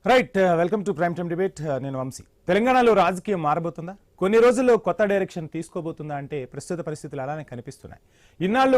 Right welcome to prime time debate. నేను వంశీ. తెలంగాణలో రాజకీయం మారబోతుందా? కొన్ని రోజుల్లో కొత్త డైరెక్షన్ తీసుకోబోతుందా అంటే ప్రస్తుత పరిస్థితులు అలానే కనిపిస్తున్నాయి. ఇన్నాళ్ళు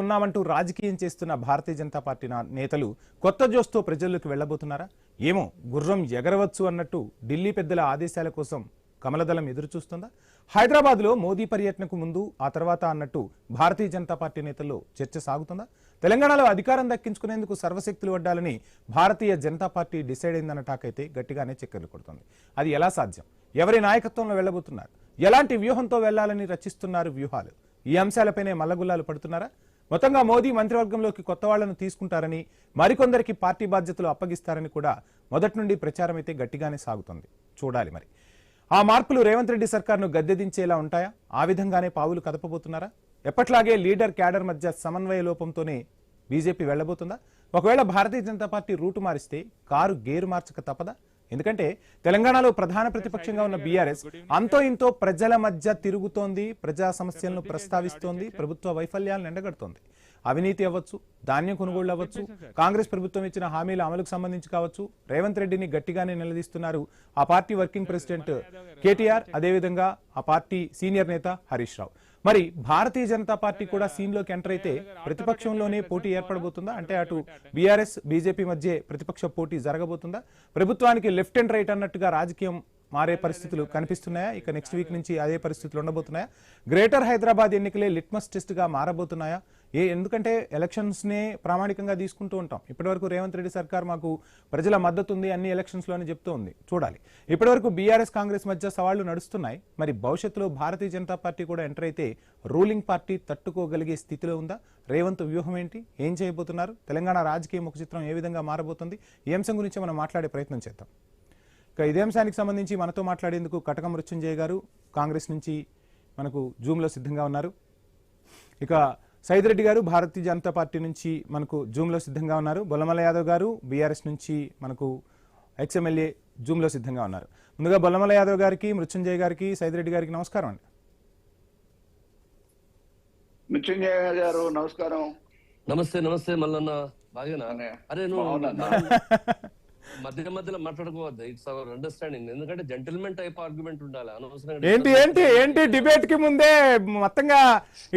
ఉన్నామంటూ రాజకీయం చేస్తున్న భారతీయ జనతా పార్టీ నేతలు కొత్త జోస్తో ప్రజల్లోకి వెళ్లబోతున్నారా? ఏమో, గుర్రం ఎగరవచ్చు అన్నట్టు ఢిల్లీ పెద్దల ఆదేశాల కోసం కమలదళం ఎదురు చూస్తుందా? హైదరాబాద్లో మోదీ పర్యటనకు ముందు ఆ తర్వాత అన్నట్టు భారతీయ జనతా పార్టీ నేతల్లో చర్చ సాగుతుందా? తెలంగాణలో అధికారం దక్కించుకునేందుకు సర్వశక్తులు వడ్డాలని భారతీయ జనతా పార్టీ డిసైడ్ అయిందన్న టాక్ అయితే గట్టిగానే చక్కర్లు కొడుతుంది. అది ఎలా సాధ్యం? ఎవరి నాయకత్వంలో వెళ్లబోతున్నారు? ఎలాంటి వ్యూహంతో వెళ్లాలని రచిస్తున్నారు వ్యూహాలు? ఈ అంశాలపైనే మల్లగుల్లాలు పడుతున్నారా? మొత్తంగా మోదీ మంత్రివర్గంలోకి కొత్త వాళ్లను తీసుకుంటారని, మరికొందరికి పార్టీ బాధ్యతలు అప్పగిస్తారని కూడా మొదటి నుండి ప్రచారం అయితే గట్టిగానే సాగుతుంది. చూడాలి మరి ఆ మార్పులు రేవంత్ రెడ్డి సర్కార్ను గద్దెదించేలా ఉంటాయా? ఆ విధంగానే పావులు కదపబోతున్నారా? ఎప్పట్లాగే లీడర్ క్యాడర్ మధ్య సమన్వయ లోపంతోనే బీజేపీ వెళ్లబోతుందా? ఒకవేళ భారతీయ జనతా పార్టీ రూటు మారిస్తే కారు గేరు మార్చక తప్పదా? ఎందుకంటే తెలంగాణలో ప్రధాన ప్రతిపక్షంగా ఉన్న బీఆర్ఎస్ అంతో ఇంతో ప్రజల మధ్య తిరుగుతోంది, ప్రజా సమస్యలను ప్రస్తావిస్తోంది, ప్రభుత్వ వైఫల్యాలను ఎండగడుతోంది. అవినీతి అవ్వచ్చు, ధాన్యం కొనుగోళ్లు అవ్వచ్చు, కాంగ్రెస్ ప్రభుత్వం ఇచ్చిన హామీల అమలుకు సంబంధించి కావచ్చు, రేవంత్ రెడ్డిని గట్టిగానే నిలదీస్తున్నారు ఆ పార్టీ వర్కింగ్ ప్రెసిడెంట్ కేటీఆర్, అదేవిధంగా ఆ పార్టీ సీనియర్ నేత హరీష్ రావు. మరి భారతీయ జనతా పార్టీ కూడా సీన్లోకి ఎంటర్ అయితే ప్రతిపక్షంలోనే పోటీ ఏర్పడబోతుందా? అంటే అటు బీఆర్ఎస్ బీజేపీ మధ్య ప్రతిపక్ష పోటీ జరగబోతుందా? ప్రభుత్వానికి లెఫ్ట్ అండ్ రైట్ అన్నట్టుగా రాజకీయం మారే పరిస్థితులు కనిపిస్తున్నాయా? ఇక నెక్స్ట్ వీక్ నుంచి అదే పరిస్థితులు ఉండబోతున్నాయా? గ్రేటర్ హైదరాబాద్ ఎన్నికలే లిట్మస్ టెస్ట్ గా మారబోతున్నాయా? ఎందుకంటే ఎలక్షన్స్ నే ప్రామాణికంగా తీసుకుంటూ ఉంటాం. ఇప్పటివరకు రేవంత్ రెడ్డి సర్కార్ మాకు ప్రజల మద్దతు ఉంది అన్ని ఎలక్షన్స్ లోనే చెప్తూ ఉంది. చూడాలి. ఇప్పటివరకు బీఆర్ఎస్ కాంగ్రెస్ మధ్య సవాళ్లు నడుస్తున్నాయి. మరి భవిష్యత్తులో భారతీయ జనతా పార్టీ కూడా ఎంటర్ అయితే రూలింగ్ పార్టీ తట్టుకోగలిగే స్థితిలో ఉందా? రేవంత్ వ్యూహం ఏంటి? ఏం చేయబోతున్నారు? తెలంగాణ రాజకీయ ముఖ చిత్రం ఏ విధంగా మారబోతుంది? ఈ అంశం గురించి మనం మాట్లాడే ప్రయత్నం చేద్దాం. ఇక ఇదే అంశానికి సంబంధించి మనతో మాట్లాడేందుకు కటకం మృత్యుంజయ్ గారు కాంగ్రెస్ నుంచి మనకు జూమ్లో సిద్ధంగా ఉన్నారు. ఇక సైదిరెడ్డి గారు భారతీయ జనతా పార్టీ నుంచి మనకు జూమ్లో సిద్ధంగా ఉన్నారు. బొల్లమల్ల యాదవ్ గారు బీఆర్ఎస్ నుంచి మనకు ఎక్స్ఎమ్మెల్యే జూమ్లో సిద్ధంగా ఉన్నారు. ముందుగా బొల్లమల్ల యాదవ్ గారికి, మృత్యుంజయ్ గారికి, సైదిరెడ్డి గారికి నమస్కారం అండి. మృత్యుంజయ గారు నమస్కారం. నమస్తే. నమస్తే మల్లన్న, బాగానా? అరే మధ్య మధ్యలో మాట్లాడుకోవద్దు. It's our understanding. ఎందుకంటే జెంటిల్మెన్ టైప్ ఆర్గ్యుమెంట్ ఉండాలి. అనవసరంగా ఏంటి డిబేట్ కి ముందే మొత్తంగా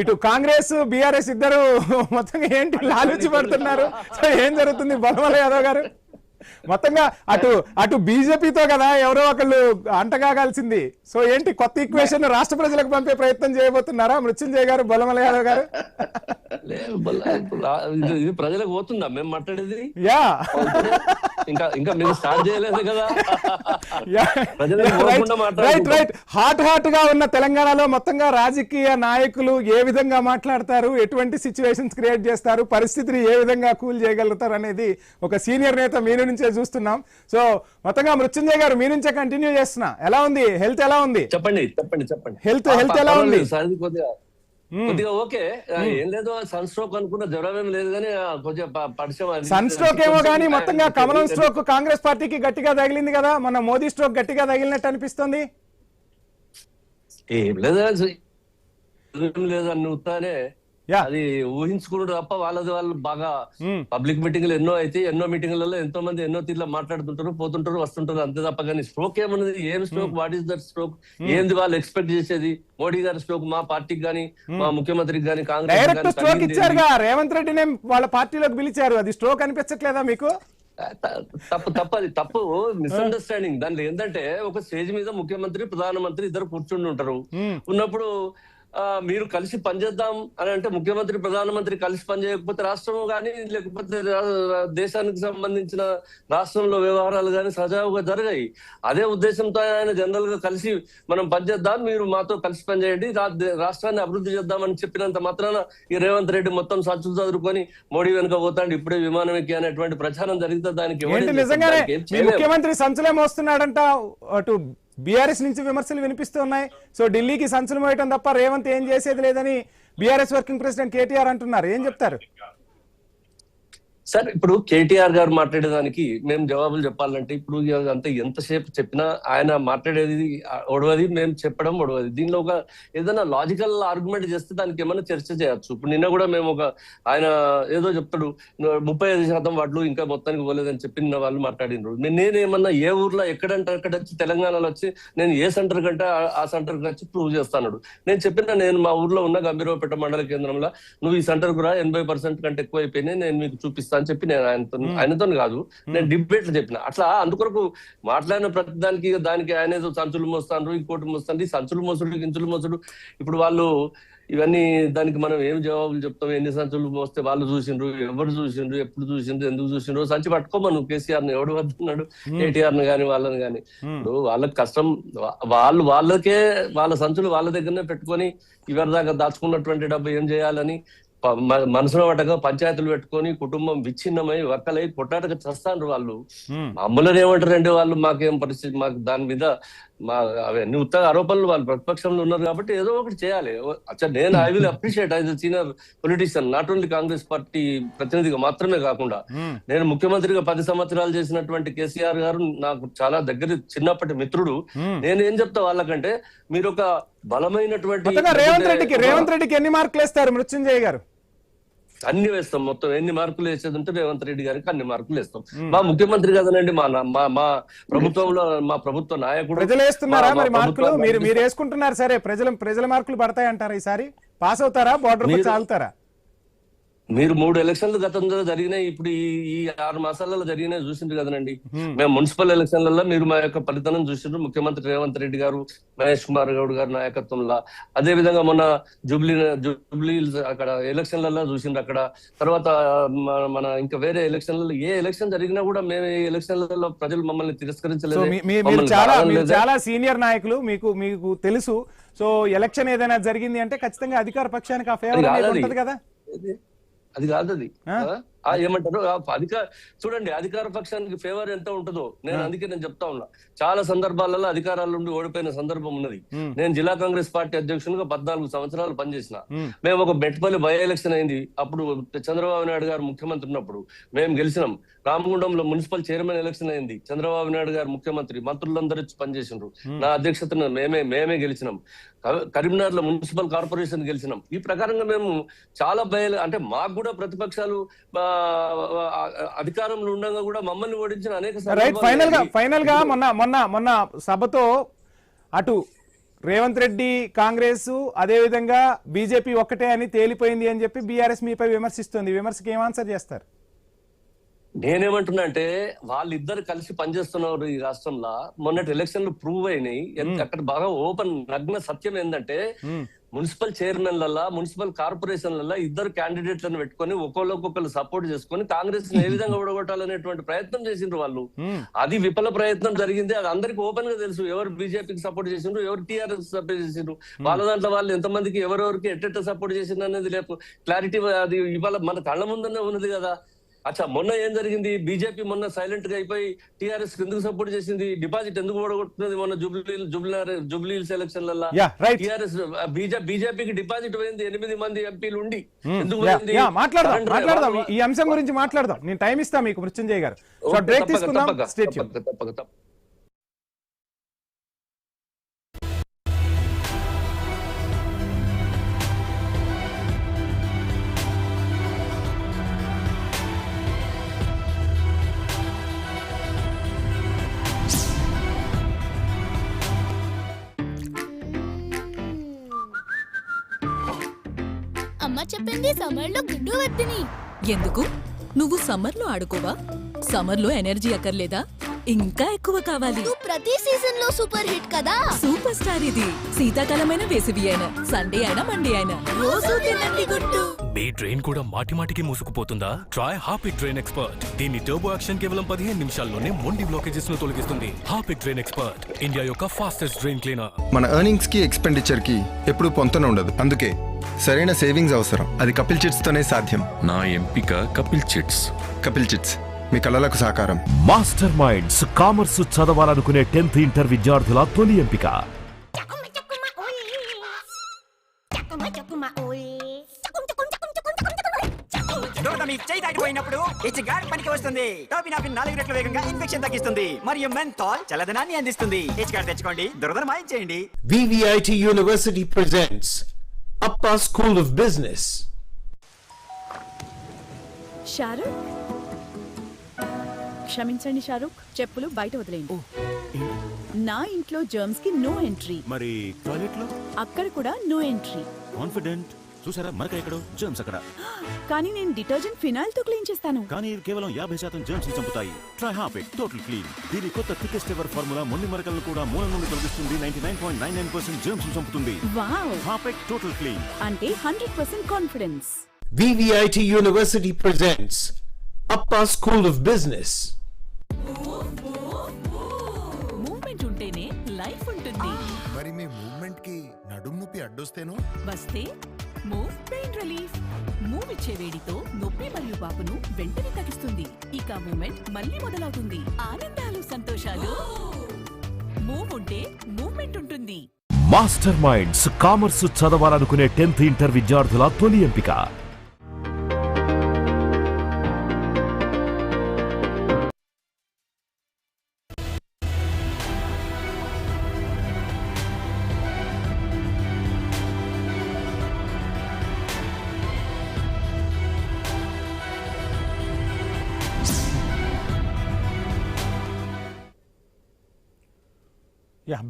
ఇటు కాంగ్రెస్ బీఆర్ఎస్ ఇద్దరు మొత్తంగా ఏంటి లాలూచి పడుతున్నారు? ఏం జరుగుతుంది బొల్లమల్ల యాదవ్ గారు? మొత్తంగా అటు బీజేపీతో కదా ఎవరో ఒకళ్ళు అంటగాగాల్సింది. సో ఏంటి కొత్త ఈక్వేషన్ రాష్ట్ర ప్రజలకు పంపే ప్రయత్నం చేయబోతున్నారా మృత్యుంజయ్ గారు, బొల్లమల్ల యాదవ్ గారు? ఇది ప్రజలకు పోతుందా మేము మాట్లాడేది? యా, ఇంకా మీరు స్టార్ట్ చేయలేదు కదా. రైట్. హాట్ గా ఉన్న తెలంగాణలో మొత్తంగా రాజకీయ నాయకులు ఏ విధంగా మాట్లాడతారు, ఎటువంటి సిచ్యువేషన్స్ క్రియేట్ చేస్తారు, పరిస్థితిని ఏ విధంగా కూల్ చేయగలుగుతారు అనేది ఒక సీనియర్ నేత మీ నుంచే చూస్తున్నాం. సో మొత్తంగా మృత్యుంజయ్ గారు మీ నుంచే కంటిన్యూ చేస్తున్నా. ఎలా ఉంది హెల్త్? ఎలా ఉంది చెప్పండి. హెల్త్ ఎలా ఉంది? కొద్దిగా ఓకే, ఏం లేదు. సన్ స్ట్రోక్ అనుకున్న జ్వరం ఏం లేదు కానీ కొంచెం పరిచయం. సన్ స్ట్రోక్ ఏమో కానీ మొత్తంగా కమలం స్ట్రోక్ కాంగ్రెస్ పార్టీకి గట్టిగా తగిలింది కదా. మన మోదీ స్ట్రోక్ గట్టిగా తగిలినట్టు అనిపిస్తుంది. ఏం లేదు అని ఉత్తానే అది ఊహించుకున్నాడు తప్ప వాళ్ళు బాగా పబ్లిక్ మీటింగ్లు ఎన్నో అయితే ఎన్నో మీటింగ్లలో ఎంతో మంది ఎన్నో తీర్లా మాట్లాడుతుంటారు, పోతుంటారు, వస్తుంటారు, అంతే తప్ప కానీ స్ట్రోక్ ఏమన్నది? ఏం stroke? What is that stroke? ఏంది వాళ్ళు ఎక్స్పెక్ట్ చేసేది? మోడీ గారి స్ట్రోక్ మా పార్టీకి గానీ మా ముఖ్యమంత్రికి గానీ కాంగ్రెస్ స్ట్రోక్ ఇచ్చారుగా, రేవంత్ రెడ్డిని వాళ్ళ పార్టీలోకి పిలిచారు. అది స్ట్రోక్ అనిపించట్లేదా మీకు? తప్పు మిస్అండర్స్టాండింగ్. దాంట్లో ఏంటంటే ఒక స్టేజ్ మీద ముఖ్యమంత్రి ప్రధానమంత్రి ఇద్దరు కూర్చుని ఉంటారు. ఉన్నప్పుడు మీరు కలిసి పనిచేద్దాం అని అంటే ముఖ్యమంత్రి ప్రధానమంత్రి కలిసి పనిచేయకపోతే రాష్ట్రం కానీ లేకపోతే దేశానికి సంబంధించిన రాష్ట్రంలో వ్యవహారాలు కానీ సజావుగా జరగాయి. అదే ఉద్దేశంతో ఆయన జనరల్ గా కలిసి మనం పనిచేద్దాం, మీరు మాతో కలిసి పనిచేయండి, రాష్ట్రాన్ని అభివృద్ధి చేద్దామని చెప్పినంత మాత్రాన ఈ రేవంత్ రెడ్డి మొత్తం సంచులు చదువుకొని మోడీ వెనుక పోతాండి ఇప్పుడే విమానం ఎక్కి అనేటువంటి ప్రచారం జరిగితే దానికి నిజంగానే ముఖ్యమంత్రి సంచులే మోస్తున్నాడంట. అటు బీఆర్ఎస్ నుంచి విమర్శలు వినిపిస్తూ ఉన్నాయి. సో ఢిల్లీకి సంచులు మోయటం తప్ప రేవంత్ ఏం చేసేది లేదని బీఆర్ఎస్ వర్కింగ్ ప్రెసిడెంట్ కేటీఆర్ అంటున్నారు. ఏం చెప్తారు? సార్ ఇప్పుడు కేటీఆర్ గారు మాట్లాడేదానికి మేము జవాబులు చెప్పాలంటే ఇప్పుడు అంతా ఎంతసేపు చెప్పినా ఆయన మాట్లాడేది ఒడవది, మేము చెప్పడం ఒడవది. దీనిలో ఒక ఏదైనా లాజికల్ ఆర్గ్యుమెంట్ చేస్తే దానికి ఏమైనా చర్చ చేయొచ్చు. ఇప్పుడు నిన్న కూడా మేము ఆయన ఏదో చెప్తాడు 35% వాటిలో ఇంకా మొత్తానికి పోలేదని చెప్పిన వాళ్ళు మాట్లాడినారు. నేనేమన్నా ఏ ఊర్లో ఎక్కడంటే అక్కడ వచ్చి తెలంగాణలో వచ్చి నేను ఏ సెంటర్ కంటే ఆ సెంటర్ వచ్చి ప్రూవ్ చేస్తాను. నేను మా ఊర్లో ఉన్న గంభీరపేట మండల కేంద్రంలో నువ్వు ఈ సెంటర్ కూడా 80% కంటే ఎక్కువ అయిపోయినాయి, నేను మీకు చూపిస్తా అని చెప్పి నేను ఆయనతో కాదు, నేను డిబేట్లు చెప్పిన. అట్లా అందుకొరకు మాట్లాడిన ప్రతి దానికి ఆయన ఏదో సంచులు మోస్తాను, ఇంకోటి మోస్తాను, ఈ సంచులు మోసుడు గించులు మోసుడు. ఇప్పుడు వాళ్ళు ఇవన్నీ దానికి మనం ఏం జవాబులు చెప్తాం? ఎన్ని సంచులు మోస్తే వాళ్ళు చూసిండ్రు, ఎవరు చూసిండ్రు, ఎప్పుడు చూసిండ్రు, ఎందుకు చూసిండ్రు? సంచి పట్టుకోమను కేసీఆర్ ని, ఎవడు వద్దున్నాడు కేటీఆర్ ని కానీ వాళ్ళని కానీ. ఇప్పుడు వాళ్ళకి కష్టం, వాళ్ళకే వాళ్ళ సంచులు వాళ్ళ దగ్గరనే పెట్టుకొని ఇవరి దాకా దాచుకున్నటువంటి డబ్బు ఏం చేయాలని మనసులో పట్టగా పంచాయతీలు పెట్టుకొని కుటుంబం విచ్ఛిన్నమై ఒక్కలై కొట్టాటగా చస్తాను వాళ్ళు. అమ్ములని ఏమంటారంటే వాళ్ళు మాకేం పరిస్థితి, మాకు దాని మీద అవన్నీ ఉత్తర ఆరోపణలు, వాళ్ళు ప్రతిపక్షంలో ఉన్నారు కాబట్టి ఏదో ఒకటి చేయాలి. నేను I will appreciate as senior politician, not only Congress party ప్రతినిధిగా మాత్రమే కాకుండా నేను ముఖ్యమంత్రిగా 10 సంవత్సరాలు చేసినటువంటి కేసీఆర్ గారు నాకు చాలా దగ్గర చిన్నప్పటి మిత్రుడు. నేను ఏం చెప్తా వాళ్ళకంటే, మీరు ఒక బలమైనటువంటి రేవంత్ రెడ్డికి ఎన్ని మార్కులు వేస్తారు మృత్యుంజయ్ గారు? అన్ని వేస్తాం. మొత్తం ఎన్ని మార్కులు వేసేదంటే రేవంత్ రెడ్డి గారికి అన్ని మార్కులు వేస్తాం. మా ముఖ్యమంత్రి కదనండి, మా ప్రభుత్వంలో మా ప్రభుత్వ నాయకుడు. ప్రజలు వేస్తున్నారా మరి మార్కులు? మీరు వేసుకుంటున్నారు, సరే ప్రజల మార్కులు పడతాయి అంటారా? ఈసారి పాస్ అవుతారా, బోర్డర్ పై చాలుతారా? మీరు 3 ఎలక్షన్లు గతంలో జరిగినాయి, ఇప్పుడు ఈ 6 మాసాలలో జరిగినాయి చూసిండ్రు కదనండి. మేము మున్సిపల్ ఎలక్షన్లలో మీరు మా యొక్క ఫలితాలను చూసిండ్రు. ముఖ్యమంత్రి రేవంత్ రెడ్డి గారు, మహేష్ కుమార్ గౌడ్ గారి నాయకత్వంలో. అదే విధంగా మొన్న జూబ్లీ అక్కడ ఎలక్షన్లలో చూసిండ్రు. అక్కడ తర్వాత మన ఇంకా వేరే ఎలక్షన్లలో ఏ ఎలక్షన్ జరిగినా కూడా మేము ఈ ఎలక్షన్లలో ప్రజలు మమ్మల్ని తిరస్కరించలేదు. చాలా సీనియర్ నాయకులు, మీకు తెలుసు. సో ఎలక్షన్ ఏదైనా జరిగింది అంటే ఖచ్చితంగా అధికార పక్షానికి ఆ ఫేవర్ ఉంటుంది కదా. అది కాదు, అది ఏమంటారు చూడండి, అధికార పక్షానికి ఫేవర్ ఎంత ఉంటుందో అందుకే నేను చెప్తా ఉన్నా. చాలా సందర్భాలలో అధికారాల నుండి ఓడిపోయిన సందర్భం ఉన్నది. నేను జిల్లా కాంగ్రెస్ పార్టీ అధ్యక్షునిగా 14 సంవత్సరాలు పనిచేసిన. మేము ఒక బెట్పల్లి బై ఎలక్షన్ అయింది, అప్పుడు చంద్రబాబు నాయుడు గారు ముఖ్యమంత్రి ఉన్నప్పుడు మేము గెలిచినాం. రామగుండంలో మున్సిపల్ చైర్మన్ ఎలక్షన్ అయింది, చంద్రబాబు నాయుడు గారు ముఖ్యమంత్రి, మంత్రులందరూ పనిచేసినారు. నా అధ్యక్షతను మేమే గెలిచినాం. కరీంనగర్ లో మున్సిపల్ కార్పొరేషన్ గెలిచినాం. ఈ ప్రకారంగా మేము చాలా అంటే మాకు కూడా ప్రతిపక్షాలు అధికారంలో ఉండగా కూడా మమ్మల్ని ఓడించిన అనేక. ఫైనల్ గా మొన్న సభతో అటు రేవంత్ రెడ్డి కాంగ్రెస్ అదే విధంగా బీజేపీ ఒక్కటే అని తేలిపోయింది అని చెప్పి బీఆర్ఎస్ మీపై విమర్శిస్తుంది. విమర్శకి ఏం ఆన్సర్ చేస్తారు? నేనేమంటున్నా అంటే, వాళ్ళిద్దరు కలిసి పనిచేస్తున్నారు ఈ రాష్ట్రంలో. మొన్నటి ఎలక్షన్లు ప్రూవ్ అయినాయి. అక్కడ బాగా ఓపెన్ నగ్న సత్యం ఏంటంటే, మున్సిపల్ చైర్మన్లలో, మున్సిపల్ కార్పొరేషన్లలో ఇద్దరు క్యాండిడేట్లను పెట్టుకొని ఒక్కొక్కరు సపోర్ట్ చేసుకొని కాంగ్రెస్ ఏ విధంగా ఓడగొట్టాలనేటువంటి ప్రయత్నం చేసిండ్రు వాళ్ళు. అది విఫల ప్రయత్నం జరిగింది. అది అందరికి ఓపెన్ గా తెలుసు, ఎవరు బీజేపీకి సపోర్ట్ చేసిండ్రు, ఎవరు టీఆర్ఎస్ సపోర్ట్ చేసిండ్రు. వాళ్ళ దాంట్లో వాళ్ళు ఎంతమందికి ఎవరెవరికి ఎట్ట సపోర్ట్ చేసిండ్రు అనేది లేదు క్లారిటీ. అది ఇవాళ మన కళ్ళ ముందనే ఉన్నది కదా. అచ్చా, మొన్న ఏం జరిగింది? బీజేపీ మొన్న సైలెంట్ గా అయిపోయి టీఆర్ఎస్ ఎందుకు సపోర్ట్ చేసింది? డిపాజిట్ ఎందుకు ఓడగొట్టున్నది? మొన్న జూబ్లీ ఎలక్షన్లలో టీఆర్ఎస్ బీజేపీకి డిపాజిట్ పోయింది. 8 మంది ఎంపీలు ఉండి ఎందుకు పోయింది? మాట్లాడదాం, ఈ అంశం గురించి మాట్లాడదాం. నేను టైం ఇస్తా మీకు మృత్యుంజయ్ గారు. బ్రేక్ తీసుకుందాం. తప్పక అమ్మ చెప్పింది సమ్మర్ లో గుడ్డు వద్దని. ఎందుకు? నువ్వు సమ్మర్ లో ఆడుకోవా? సమ్మర్ లో ఎనర్జీ అక్కర్లేదా? ఇంకా ఎక్కువ కావాలి? నువ్వు ప్రతి సీజన్ లో సూపర్ హిట్ కదా. సూపర్ స్టార్ ఇది. శీతాకాలమైన వేసవి అయినా, సండే అయినా, మండే అయినా రోజు తినండి గుడ్డు. మీ ట్రైన్ కూడా మాటిమాటికి మూసుకుపోతుందా? Try Harpic drain expert. దీని టర్బో యాక్షన్ కేవలం 15 నిమిషాల్లోనే మొండి బ్లాకేజెస్ ను తొలగిస్తుంది. హార్పిక్ ట్రైన్ ఎక్స్పర్ట్, ఇండియా యొక్క ఫాస్టెస్ట్ ట్రైన్ క్లీనర్. మన ఎర్నింగ్స్ కి ఎక్స్పెండిచర్ కి ఎప్పుడు పొంతన ఉండదు. అందుకే సరైన సేవింగ్స్ అవసరం. అది కపిల్ చిట్స్ తోనే సాధ్యం. నా ఎంపిక కపిల్ చిట్స్. కపిల్ చిట్స్ మీ కలలకు సాకారం. మాస్టర్ మైండ్స్ కామర్స్ చదవాలనుకునే 10th ఇంటర్ విద్యార్థుల తొలి ఎంపిక. దురద మీ చేయి దాటిపోయినప్పుడు హెచ్గార్ పనికి వస్తుంది. టోపినాఫిన్ 4 రెట్ల వేగంగా ఇన్ఫెక్షన్ తగ్గిస్తుంది మరియు మెంథాల్ చల్లదనాన్ని అందిస్తుంది. హెచ్గార్ తెచ్చుకోండి, దురదను మాయించేయండి. VVIT University presents Appa School of Business. Shahrukh, క్షమించండి షారుఖ్, చెప్పులు బయట వదిలేయండి. నా ఇంట్లో జర్మ్స్ కి నో ఎంట్రీ. మరి టాయిలెట్ లో అక్కడ కూడా నో ఎంట్రీ. కాన్ఫిడెంట్ చూసారా, మరక ఎక్కడో జర్మ్స్ అక్కడ. కానీ నేను డిటర్జెంట్ ఫినాయిల్ తో క్లీన్ చేస్తాను. కానీ ఇది కేవలం 50% జర్మ్స్ ని చంపుతాయి. Try Harpic total clean. దీని కొత్త థికెస్ట్ ఎవర్ ఫార్ములా మొండి మరకలను కూడా మూలం నుండి తొలగిస్తుంది. 99.99% జర్మ్స్ ని చంపుతుంది. వావ్, హార్పిక్ టోటల్ క్లీన్ అంటే 100% confidence. VVIT University presents Appa School of Business. Movement ఉంటేనే లైఫ్ ఉంటుంది. మరి మీ మూవ్మెంట్ కి నడుము నొప్పి అడ్డొస్తేను వస్తే మూవ్ పెయిన్ రిలీఫ్. మూవ్ ఇచ్చే వేడితో నొప్పి మరియు వాపును వెంటనే తగ్గిస్తుంది. ఇక మూవ్మెంట్ మళ్ళీ మొదలవుతుంది. ఆనందాలు, సంతోషాలు. మూవ్ ఉంటే మూవ్మెంట్ ఉంటుంది. మాస్టర్ మైండ్స్ కామర్స్ చదవాలనుకునే 10th ఇంటర్ విద్యార్థుల తొలి ఎంపిక.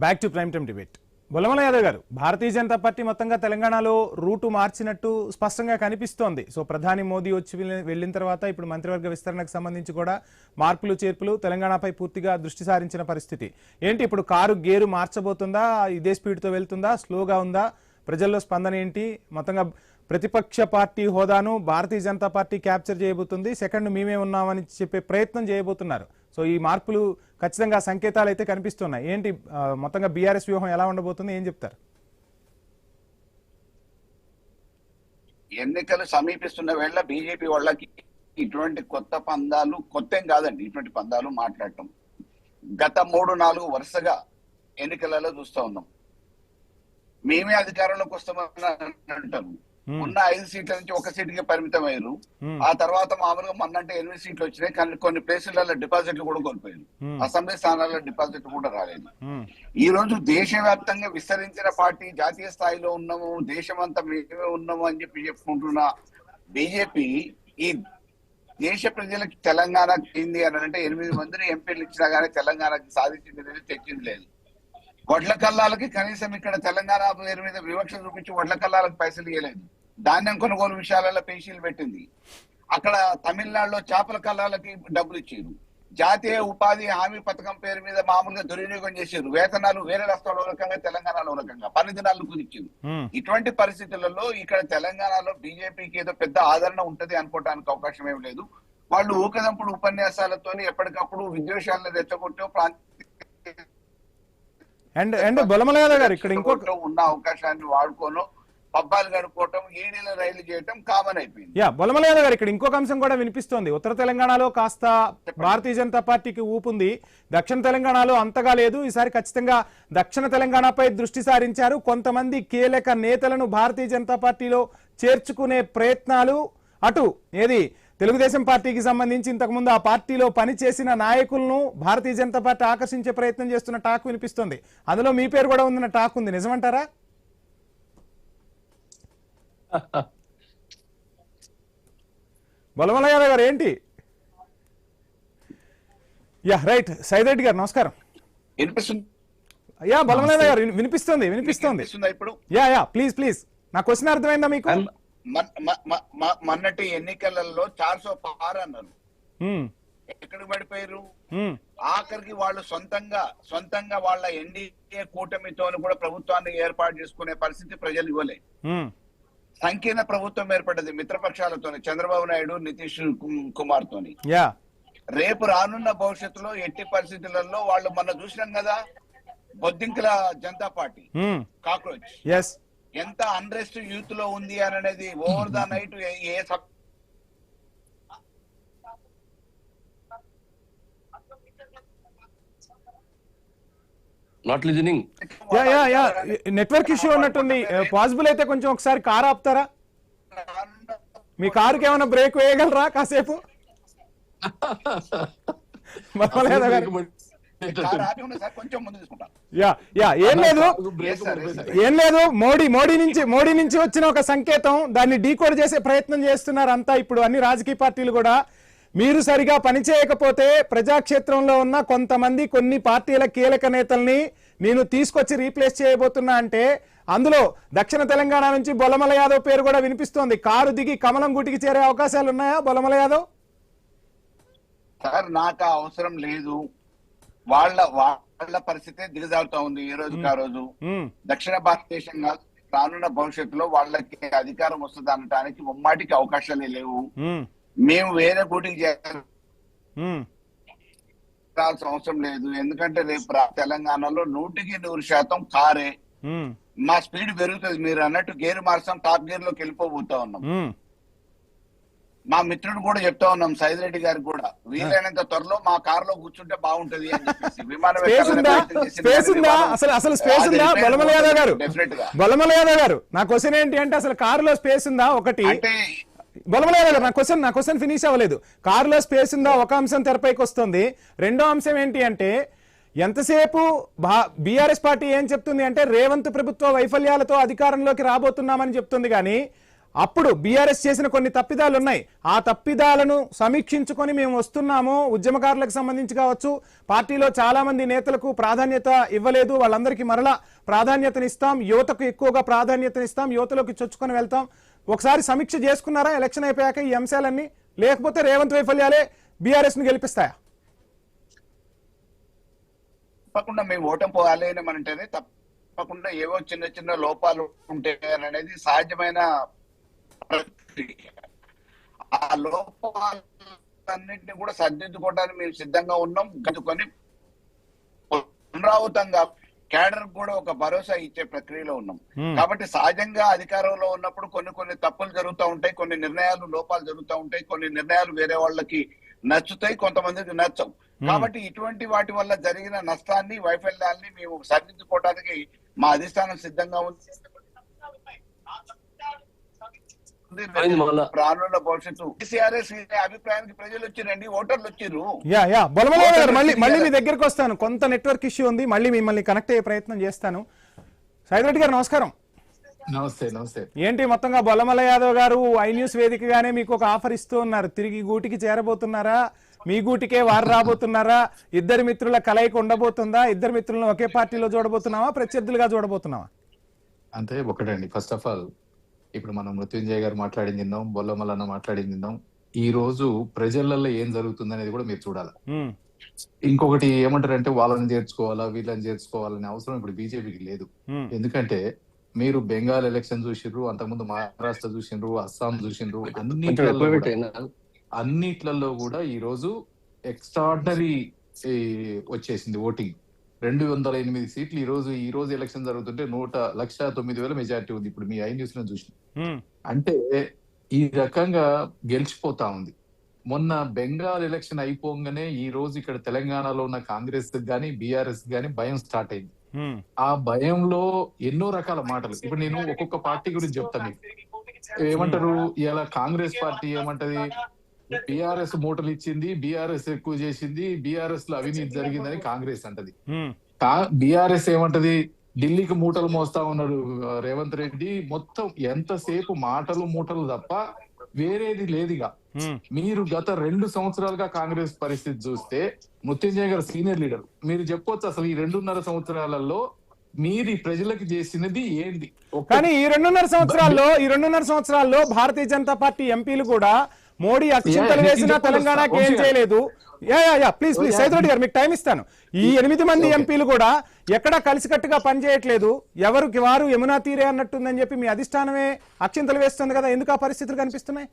Back to prime time debate. Bollamala Yadav గారు, భారతీయ జనతా పార్టీ మొత్తంగా తెలంగాణలో రూటు మార్చినట్టు స్పష్టంగా కనిపిస్తోంది. సో ప్రధాని మోదీ వచ్చి వెళ్ళిన తర్వాత ఇప్పుడు మంత్రివర్గ విస్తరణకు సంబంధించి కూడా మార్పులు చేర్పులు, తెలంగాణపై పూర్తిగా దృష్టి సారించిన పరిస్థితి ఏంటి? ఇప్పుడు కారు గేరు మార్చబోతుందా? ఇదే స్పీడ్తో వెళ్తుందా? స్లోగా ఉందా? ప్రజల్లో స్పందన ఏంటి? మొత్తంగా ప్రతిపక్ష పార్టీ హోదాను భారతీయ జనతా పార్టీ క్యాప్చర్ చేయబోతుంది. సెకండ్ మేమే ఉన్నామని చెప్పే ప్రయత్నం చేయబోతున్నారు. సో ఈ మార్పులు ఖచ్చితంగా సంకేతాలు అయితే కనిపిస్తున్నాయి. ఏంటి మొత్తంగా బీఆర్ఎస్ వ్యూహం ఎలా ఉండబోతుంది? ఏం చెప్తారు? ఎన్నికలు సమీపిస్తున్న వేళ బీజేపీ వాళ్ళకి ఇటువంటి కొత్త పందాలు కొత్త కాదండి. ఇటువంటి పందాలు మాట్లాడటం గత 3-4 వరుసగా ఎన్నికలలో చూస్తూ ఉన్నాం. మేమే అధికారంలోకి వస్తామని అంటారు. ఉన్న 5 సీట్ల నుంచి 1 సీటుకే పరిమితం అయ్యారు. ఆ తర్వాత మామూలుగా మొన్నంటే 8 సీట్లు వచ్చినాయి. కానీ కొన్ని ప్లేసులలో డిపాజిట్లు కూడా కోల్పోయారు. అసెంబ్లీ స్థానాల్లో డిపాజిట్లు కూడా రాలేదు. ఈ రోజు దేశవ్యాప్తంగా విస్తరించిన పార్టీ, జాతీయ స్థాయిలో ఉన్నాము, దేశమంతా మేమే ఉన్నాము అని చెప్పి చెప్పుకుంటున్న బీజేపీ ఈ దేశ ప్రజలకు తెలంగాణ చెంది అని అంటే 8 మందిని ఎంపీలు ఇచ్చినా కానీ తెలంగాణకి సాధించింది లేదు, తెచ్చింది లేదు. వడ్ల కల్లాలకి కనీసం ఇక్కడ తెలంగాణ పేరు మీద వివక్ష చూపించి వడ్ల కల్లాలకు పైసలు ఇవ్వలేదు. ధాన్యం కొనుగోలు విషయాలలో పేషీలు పెట్టింది. అక్కడ తమిళనాడులో చేపల కల్లాలకి డబ్బులు ఇచ్చారు. జాతీయ ఉపాధి హామీ పథకం పేరు మీద మామూలుగా దుర్వినియోగం చేశారు. వేతనాలు వేరే రాష్ట్రాల్లో రకంగా, తెలంగాణలో రకంగా పని దినాలు కుదిర్చారు. ఇటువంటి పరిస్థితులలో ఇక్కడ తెలంగాణలో బీజేపీకి ఏదో పెద్ద ఆదరణ ఉంటది అనుకోవడానికి అవకాశం ఏం లేదు. వాళ్ళు ఊకదంపుడు ఉపన్యాసాలతో ఎప్పటికప్పుడు విద్వేషాలను రెచ్చగొట్టే అండ్ బొల్లమల యాదవ్ గారు, ఇక్కడ ఇంకొక ఉన్న అవకాశాన్ని వాడుకోను పబ్బాలు గడుపుకోవటం, ఈడీల రైలు చేయటం కామన్ అయిపోయింది. బొల్లమల యాదవ్ గారు, ఇక్కడ ఇంకొక అంశం కూడా వినిపిస్తోంది. ఉత్తర తెలంగాణలో కాస్త భారతీయ జనతా పార్టీకి ఊపుంది, దక్షిణ తెలంగాణలో అంతగా లేదు. ఈసారి ఖచ్చితంగా దక్షిణ తెలంగాణపై దృష్టి సారించారు. కొంతమంది కీలక నేతలను భారతీయ జనతా పార్టీలో చేర్చుకునే ప్రయత్నాలు, అటు ఏది తెలుగుదేశం పార్టీకి సంబంధించి ఇంతకుముందు ఆ పార్టీలో పనిచేసిన నాయకులను భారతీయ జనతా పార్టీ ఆకర్షించే ప్రయత్నం చేస్తున్న టాక్ వినిపిస్తుంది. అందులో మీ పేరు కూడా ఉందన్న టాక్ ఉంది, నిజమంటారా? బొల్లమల యాదవ్ గారు ఏంటి? రైట్. సైదరెడ్డి గారు నమస్కారం. బొల్లమల యాదవ్ గారు వినిపిస్తుంది. ఇప్పుడు ప్లీజ్ నా క్వశ్చన్ అర్థమైందా మీకు? మొన్నటి ఎన్నికలలో 400 పార్ అన్నారు. ఎక్కడికి పడిపోయారు? ఆఖరికి వాళ్ళు సొంతంగా వాళ్ళ ఎన్డీఏ కూటమితో కూడా ప్రభుత్వాన్ని ఏర్పాటు చేసుకునే పరిస్థితి ప్రజలు ఇవ్వలే. సంకీర్ణ ప్రభుత్వం ఏర్పడ్డది మిత్రపక్షాలతో, చంద్రబాబు నాయుడు, నితీష్ కుమార్ తోని. రేపు రానున్న భవిష్యత్తులో ఎట్టి పరిస్థితులలో వాళ్ళు మొన్న చూసినాం కదా, బొద్దింకల జనతా పార్టీ కాక్రోచ్ ఎంత అన్రెస్ట్ యూత్ లో ఉంది అని అనేది over the night not listening. Network issue ఉన్నట్టుంది. పాసిబుల్ అయితే కొంచెం ఒకసారి కార్ ఆపుతారా? మీ కారుకి ఏమైనా బ్రేక్ వేయగలరా కాసేపు? బొలమల యాదవ్ గారు కొంచెం ముందు తీసుకుంటాం. ఏం లేదు మోడీ నుంచి వచ్చిన ఒక సంకేతం, దాన్ని డీకోడ్ చేసే ప్రయత్నం చేస్తున్నారు అంతా ఇప్పుడు అన్ని రాజకీయ పార్టీలు కూడా. మీరు సరిగా పనిచేయకపోతే ప్రజాక్షేత్రంలో ఉన్న కొంతమంది కొన్ని పార్టీల కీలక నేతల్ని నేను తీసుకొచ్చి రీప్లేస్ చేయబోతున్నా అంటే అందులో దక్షిణ తెలంగాణ నుంచి బొలమల యాదవ్ పేరు కూడా వినిపిస్తోంది. కారు దిగి కమలం గుటికి చేరే అవకాశాలు ఉన్నాయా బొలమల యాదవ్? సార్ నాకు అవసరం లేదు. వాళ్ళ పరిస్థితి దిగజారుతా ఉంది ఈ రోజుకి ఆ రోజు. దక్షిణ భారతదేశంగా రానున్న భవిష్యత్తులో వాళ్ళకి అధికారం వస్తుంది అనడానికి ముమ్మాటికి అవకాశాలే లేవు. మేము వేరే పోటీకి చేయాల్సిన అవసరం లేదు. ఎందుకంటే రేపు తెలంగాణలో 100% కారే. మా స్పీడ్ పెరుగుతుంది. మీరు అన్నట్టు గేర్ మార్చాం, టాప్ గేర్ లోకి వెళ్ళిపోబోతా ఉన్నాం. మా మిత్రుడు కూడా చెప్తా ఉన్నాం, సైదిరెడ్డి గారికి కూడా, వీలైనంత త్వరలో మా కార్ లో కూర్చుంటే బాగుంటది అని చెప్పేసి. విమానం అసలు స్పేస్ ఉందా బొలమల యాదవ్ గారు? బొలమల యాదవ్ గారు, నా క్వశ్చన్ ఏంటి అంటే అసలు కారులో స్పేస్ ఉందా? ఒకటి బొలమల యాదవ్ గారు, నా క్వశ్చన్ ఫినిష్ అవ్వలేదు. కారులో స్పేస్ ఉందా? ఒక అంశం తెరపైకి వస్తుంది. రెండో అంశం ఏంటి అంటే ఎంతసేపు బీఆర్ఎస్ పార్టీ ఏం చెప్తుంది అంటే రేవంత్ ప్రభుత్వ వైఫల్యాలతో అధికారంలోకి రాబోతున్నామని చెప్తుంది, కానీ అప్పుడు బీఆర్ఎస్ చేసిన కొన్ని తప్పిదాలు ఉన్నాయి. ఆ తప్పిదాలను సమీక్షించుకొని మేము వస్తున్నాము. ఉద్యమకారులకు సంబంధించి కావచ్చు, పార్టీలో చాలా మంది నేతలకు ప్రాధాన్యత ఇవ్వలేదు, వాళ్ళందరికీ మరలా ప్రాధాన్యతనిస్తాం, యువతకు ఎక్కువగా ప్రాధాన్యతనిస్తాం, యువతలోకి చొచ్చుకొని వెళ్తాం. ఒకసారి సమీక్ష చేసుకున్నారా ఎలక్షన్ అయిపోయాక ఈ అంశాలన్నీ? లేకపోతే రేవంత్ వైఫల్యాలే బీఆర్ఎస్ ని గెలిపిస్తాయా? తప్పకుండా మేము ఓటమి పోవాలి అని అంటేనే తప్పకుండా ఏవో చిన్న చిన్న లోపాలు ఉంటాయి అనేది సహజమైన ప్రక్రియ. ఆ లోపాలన్నింటినీ కూడా సరిదిద్దుకోవడానికి మేము సిద్ధంగా ఉన్నాం. గదుకొని పునరావృతంగా క్యాడర్ కూడా ఒక భరోసా ఇచ్చే ప్రక్రియలో ఉన్నాం. కాబట్టి సహజంగా అధికారంలో ఉన్నప్పుడు కొన్ని తప్పులు జరుగుతూ ఉంటాయి, కొన్ని నిర్ణయాలు లోపాలు జరుగుతూ ఉంటాయి, కొన్ని నిర్ణయాలు వేరే వాళ్ళకి నచ్చుతాయి, కొంతమందికి నచ్చవు. కాబట్టి ఇటువంటి వాటి వల్ల జరిగిన నష్టాన్ని, వైఫల్యాన్ని మేము సరిదిద్దుకోవడానికి మా అధిష్టానం సిద్ధంగా ఉంది. రానున్న భవిష్యత్తు టీఆర్ఎస్ అభిప్రాయానికి ప్రజలు వచ్చిరండి, ఓటర్లు వచ్చారు. మళ్ళీ మీ దగ్గరకు వస్తాను, కొంత నెట్వర్క్ ఇష్యూ ఉంది, మళ్ళీ మిమ్మల్ని కనెక్ట్ అయ్యే ప్రయత్నం చేస్తాను. సైదిరెడ్డి గారు నమస్కారం. నమస్తే. ఏంటి మొత్తంగా బొలమల యాదవ్ గారు ఐ న్యూస్ వేదికగానే మీకు ఒక ఆఫర్ ఇస్తూ ఉన్నారు, తిరిగి గూటికి చేరబోతున్నారా? మీ గూటికే వారు రాబోతున్నారా? ఇద్దరు మిత్రుల కలయిక ఉండబోతుందా? ఇద్దరు మిత్రులను ఒకే పార్టీలో చూడబోతున్నావా, ప్రత్యర్థులుగా చూడబోతున్నావా? అంటే ఒకటండి, ఫస్ట్ ఆఫ్ ఆల్ ఇప్పుడు మనం మృత్యుంజయ్ గారు మాట్లాడింది విన్నాం, బొల్లమల్లన్న మాట్లాడింది విన్నాం. ఈ రోజు ప్రజలలో ఏం జరుగుతుంది అనేది కూడా మీరు చూడాలి. ఇంకొకటి ఏమంటారంటే వాళ్ళని చేర్చుకోవాలా వీళ్ళని చేర్చుకోవాలనే అవసరం ఇప్పుడు బీజేపీకి లేదు. ఎందుకంటే మీరు బెంగాల్ ఎలక్షన్ చూసిండ్రు, అంతకుముందు మహారాష్ట్ర చూసిండ్రు, అస్సాం చూసిండ్రు, అన్నిట్లలో కూడా ఈ రోజు ఎక్స్ట్రాడినరీ వచ్చేసింది ఓటింగ్. 208 సీట్లు ఈ రోజు ఎలక్షన్ జరుగుతుంటే 1,09,000 మెజారిటీ ఉంది. ఇప్పుడు మీ ఐ న్యూస్ లో చూసిన అంటే ఈ రకంగా గెలిచిపోతా ఉంది. మొన్న బెంగాల్ ఎలక్షన్ అయిపోగానే ఈ రోజు ఇక్కడ తెలంగాణలో ఉన్న కాంగ్రెస్ గానీ బీఆర్ఎస్ గానీ భయం స్టార్ట్ అయింది. ఆ భయంలో ఎన్నో రకాల మాటలు. ఇప్పుడు నేను ఒక్కొక్క పార్టీ గురించి చెప్తాను మీకు. ఏమంటారు, ఇలా కాంగ్రెస్ పార్టీ ఏమంటది, బీఆర్ఎస్ మూటలు ఇచ్చింది, బీఆర్ఎస్ ఎక్కువ చేసింది, బీఆర్ఎస్ లో అవినీతి జరిగిందని కాంగ్రెస్ అంటది. బీఆర్ఎస్ ఏమంటది, ఢిల్లీకి మూటలు మోస్తా ఉన్నాడు రేవంత్ రెడ్డి. మొత్తం ఎంతసేపు మాటలు మూటలు తప్ప వేరేది లేదుగా. మీరు గత 2 సంవత్సరాలుగా కాంగ్రెస్ పరిస్థితి చూస్తే, మృత్యుంజయ్ గారు సీనియర్ లీడర్, మీరు చెప్పొచ్చు అసలు ఈ 2.5 సంవత్సరాలలో మీరు ప్రజలకు చేసినది ఏంది? కానీ ఈ 2.5 సంవత్సరాల్లో భారతీయ జనతా పార్టీ ఎంపీలు కూడా మోడీ అక్షింతలు వేసినా తెలంగాణకి ఏం చేయలేదు. ప్లీజ్ సైదిరెడ్డి గారు మీకు టైం ఇస్తాను. ఈ 8 మంది ఎంపీలు కూడా ఎక్కడా కలిసికట్టుగా పనిచేయట్లేదు, ఎవరికి వారు యమునా తీరే అన్నట్టుందని చెప్పి మీ అధిష్టానమే అక్షింతలు వేస్తుంది కదా. ఎందుకు ఆ పరిస్థితులు కనిపిస్తున్నాయి?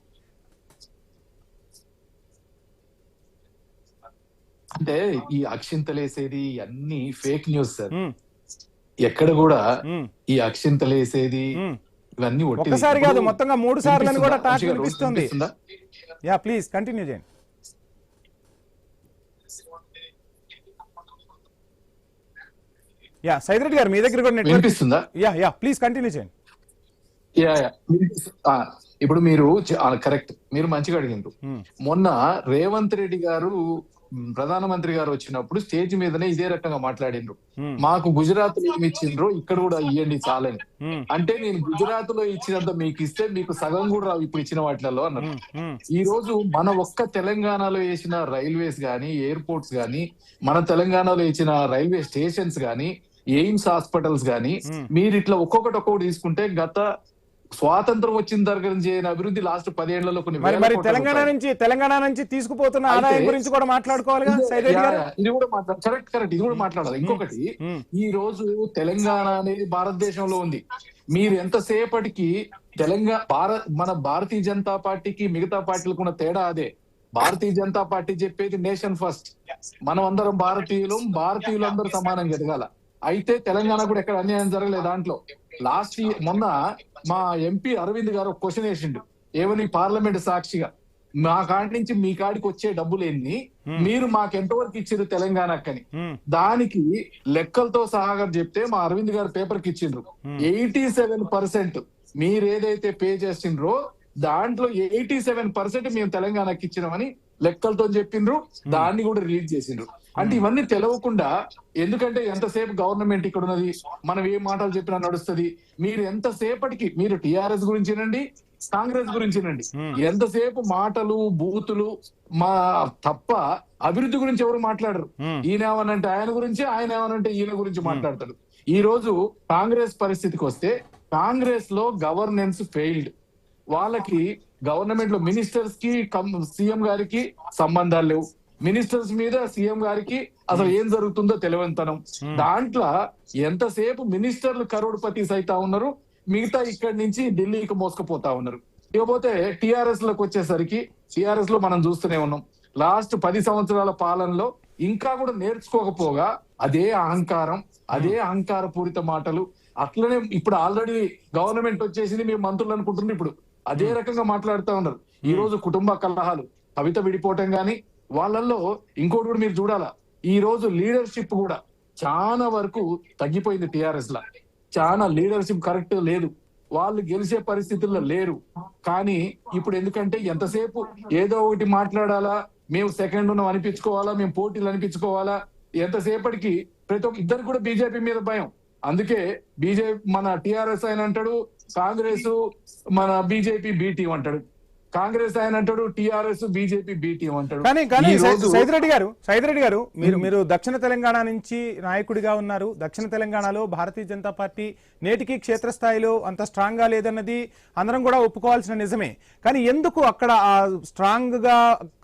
అంటే ఈ అక్షింతలేసేది అన్ని ఫేక్ న్యూస్ సార్. ఎక్కడ కూడా ఈ అక్షింతలేసేది ఇవన్నీ ఒక్కసారి కాదు, మొత్తంగా 3 సార్లు అని కూడా టాక్ వినిపిస్తుంది. ప్లీజ్ కంటిన్యూ చేయండి. సైదిరెడ్డి గారు మీ దగ్గర కూడా నెట్వర్క్ వినిపిస్తుందా? ప్లీజ్ కంటిన్యూ చేయండి. ఇప్పుడు మీరు కరెక్ట్, మీరు మంచిగా అడిగిండ్రు. మొన్న రేవంత్ రెడ్డి గారు ప్రధానమంత్రి గారు వచ్చినప్పుడు స్టేజ్ మీదనే ఇదే రకంగా మాట్లాడిండ్రు. మాకు గుజరాత్ లో ఏమి ఇచ్చిండ్రో ఇక్కడ కూడా ఇవ్వండి చాలని. అంటే నేను గుజరాత్ లో ఇచ్చినంత మీకు ఇస్తే మీకు సగం కూడా రావు ఇప్పుడు ఇచ్చిన వాటిలలో అన్నారు. ఈ రోజు మన ఒక్క తెలంగాణలో వేసిన రైల్వేస్ గానీ, ఎయిర్పోర్ట్స్ గానీ, మన తెలంగాణలో ఇచ్చిన రైల్వే స్టేషన్స్ గానీ, ఎయిమ్స్ హాస్పిటల్స్ గానీ, మీరు ఇట్లా ఒక్కొక్కటి తీసుకుంటే గత స్వాతంత్రం వచ్చిన దగ్గర నుంచి అభివృద్ధి లాస్ట్ 10 ఏళ్లలో కొన్ని మరి తెలంగాణ నుంచి తీసుకుపోతున్న ఆదాయం గురించి కూడా మాట్లాడుకోవాలి. ఇది కూడా కరెక్ట్ ఇది కూడా మాట్లాడాలి. ఇంకొకటి, ఈ రోజు తెలంగాణ అనేది భారతదేశంలో ఉంది. మీరు ఎంతసేపటికి మన భారతీయ జనతా పార్టీకి మిగతా పార్టీలకు ఉన్న తేడా అదే. భారతీయ జనతా పార్టీ చెప్పేది నేషన్ ఫస్ట్, మనం అందరం భారతీయులందరూ సమానంగా ఎదగాల. అయితే తెలంగాణ కూడా ఎక్కడ అన్యాయం జరగలేదు. దాంట్లో మొన్న మా ఎంపీ అరవింద్ గారు ఒక క్వశ్చన్ వేసిండు, ఏమని పార్లమెంట్ సాక్షిగా, మా కాడి నుంచి మీ కాడికి వచ్చే డబ్బులు ఎన్ని, మీరు మాకు ఎంతవరకు ఇచ్చారు తెలంగాణకని. దానికి లెక్కలతో సహా చెప్తే మా అరవింద్ గారు పేపర్ కి ఇచ్చిండ్రు. 87% మీరు ఏదైతే పే చేసిండ్రో దాంట్లో 87% మేము తెలంగాణకి ఇచ్చినామని లెక్కలతో చెప్పిండ్రు. దాన్ని కూడా రిలీజ్ చేసిండ్రు. అంటే ఇవన్నీ తెలవకుండా, ఎందుకంటే ఎంతసేపు గవర్నమెంట్ ఇక్కడ ఉన్నది, మనం ఏ మాటలు చెప్పినా నడుస్తుంది. మీరు ఎంతసేపటికి మీరు టిఆర్ఎస్ గురించినండి, కాంగ్రెస్ గురించినండి, ఎంతసేపు మాటలు బూతులు తప్ప అభివృద్ధి గురించి ఎవరు మాట్లాడరు. ఈయన ఏమనంటే ఆయన గురించి, ఆయన ఏమనంటే ఈయన గురించి మాట్లాడతాడు. ఈ రోజు కాంగ్రెస్ పరిస్థితికి వస్తే, కాంగ్రెస్ లో గవర్నెన్స్ ఫెయిల్డ్. వాళ్ళకి గవర్నమెంట్ లో మినిస్టర్స్ కి సీఎం గారికి సంబంధాలు లేవు. మినిస్టర్స్ మీద సీఎం గారికి అసలు ఏం జరుగుతుందో తెలియనితనం. దాంట్లో ఎంతసేపు మినిస్టర్లు కరోడ్పతి అయితా ఉన్నారు, మిగతా ఇక్కడి నుంచి ఢిల్లీకి మోసుకుపోతా ఉన్నారు. ఇకపోతే టిఆర్ఎస్ లోకి వచ్చేసరికి, టిఆర్ఎస్ లో మనం చూస్తూనే ఉన్నాం లాస్ట్ 10 సంవత్సరాల పాలనలో ఇంకా కూడా నేర్చుకోకపోగా అదే అహంకారం, అదే అహంకారపూరిత మాటలు. అట్లనే ఇప్పుడు ఆల్రెడీ గవర్నమెంట్ వచ్చేసింది, మేము మంత్రులు అనుకుంటున్నారు, ఇప్పుడు అదే రకంగా మాట్లాడుతూ ఉన్నారు. ఈ రోజు కుటుంబ కలహాలు, కవిత విడిపోవటం గాని, వాళ్ళల్లో ఇంకోటి కూడా మీరు చూడాలా, ఈ రోజు లీడర్షిప్ కూడా చాలా వరకు తగ్గిపోయింది. టిఆర్ఎస్ లా చాలా లీడర్షిప్ కరెక్ట్ లేదు, వాళ్ళు గెలిచే పరిస్థితుల్లో లేరు. కానీ ఇప్పుడు ఎందుకంటే ఎంతసేపు ఏదో ఒకటి మాట్లాడాలా, మేము సెకండ్ ఉన్నాం అనిపించుకోవాలా, మేము పోటీలు అనిపించుకోవాలా, ఎంతసేపటికి ప్రతి ఒక్క ఇద్దరు కూడా బీజేపీ మీద భయం. అందుకే మన టిఆర్ఎస్ ఆయన అంటాడు, కాంగ్రెస్ మన బీజేపీ బి టీం అంటాడు, కాంగ్రెస్ ఆయన అంటాడు టిఆర్ఎస్ బీజేపీ బి టీం అంటాడు. కానీ సైదిరెడ్డి గారు మీరు దక్షిణ తెలంగాణ నుంచి నాయకుడిగా ఉన్నారు. దక్షిణ తెలంగాణలో భారతీయ జనతా పార్టీ నేటికి క్షేత్రస్థాయిలో అంత స్ట్రాంగ్ గా లేదన్నది అందరం కూడా ఒప్పుకోవాల్సిన నిజమే. కానీ ఎందుకు అక్కడ స్ట్రాంగ్ గా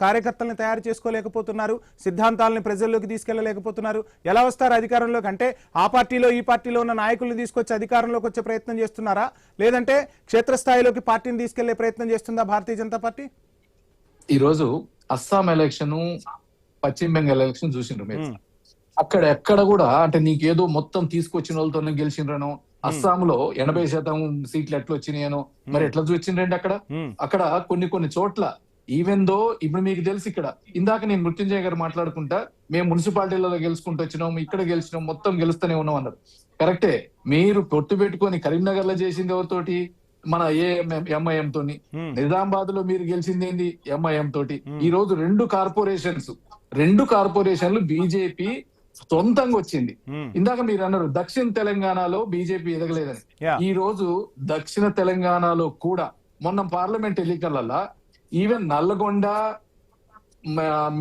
కార్యకర్తలను తయారు చేసుకోలేకపోతున్నారు, సిద్ధాంతాలను ప్రజల్లోకి తీసుకెళ్లలేకపోతున్నారు? ఎలా వస్తారు అధికారంలోకి? అంటే ఆ పార్టీలో ఈ పార్టీలో ఉన్న నాయకులను తీసుకొచ్చి అధికారంలోకి వచ్చే ప్రయత్నం చేస్తున్నారా, లేదంటే క్షేత్రస్థాయిలోకి పార్టీని తీసుకెళ్లే ప్రయత్నం చేస్తుందా భారతీయ జనతా పార్టీ? ఈ రోజు అస్సాం ఎలక్షన్, పశ్చిమ బెంగాల్ ఎలక్షన్ చూసిండ్రు మీరు. అక్కడ ఎక్కడ కూడా అంటే నీకేదో మొత్తం తీసుకొచ్చిన వాళ్ళతోనే గెలిచిండ్రనో, అస్సాంలో 80% సీట్లు ఎట్లా వచ్చినాయనో మరి ఎట్లా చూసిండ్రండి అక్కడ కొన్ని చోట్ల. ఈవెన్ దో ఇప్పుడు మీకు తెలుసు, ఇక్కడ ఇందాక నేను మృత్యుంజయ గారు మాట్లాడుకుంటా, మేము మున్సిపాలిటీలలో గెలుచుకుంటూ వచ్చినాం, ఇక్కడ గెలిచినాం, మొత్తం గెలుస్తూనే ఉన్నాం అన్నారు. కరెక్టే, మీరు పొత్తు పెట్టుకొని కరీంనగర్ లో చేసింది ఎవరితోటి, మన ఎంఐఎం తోని. నిజామాబాద్ లో మీరు గెలిచింది ఏంది, ఎంఐఎం తోటి. ఈ రోజు రెండు కార్పొరేషన్లు బీజేపీ సొంతంగా వచ్చింది. ఇందాక మీరు అన్నారు దక్షిణ తెలంగాణలో బీజేపీ ఎదగలేదని. ఈ రోజు దక్షిణ తెలంగాణలో కూడా మొన్న పార్లమెంట్ ఎన్నికలలో ఈవెన్ నల్లగొండ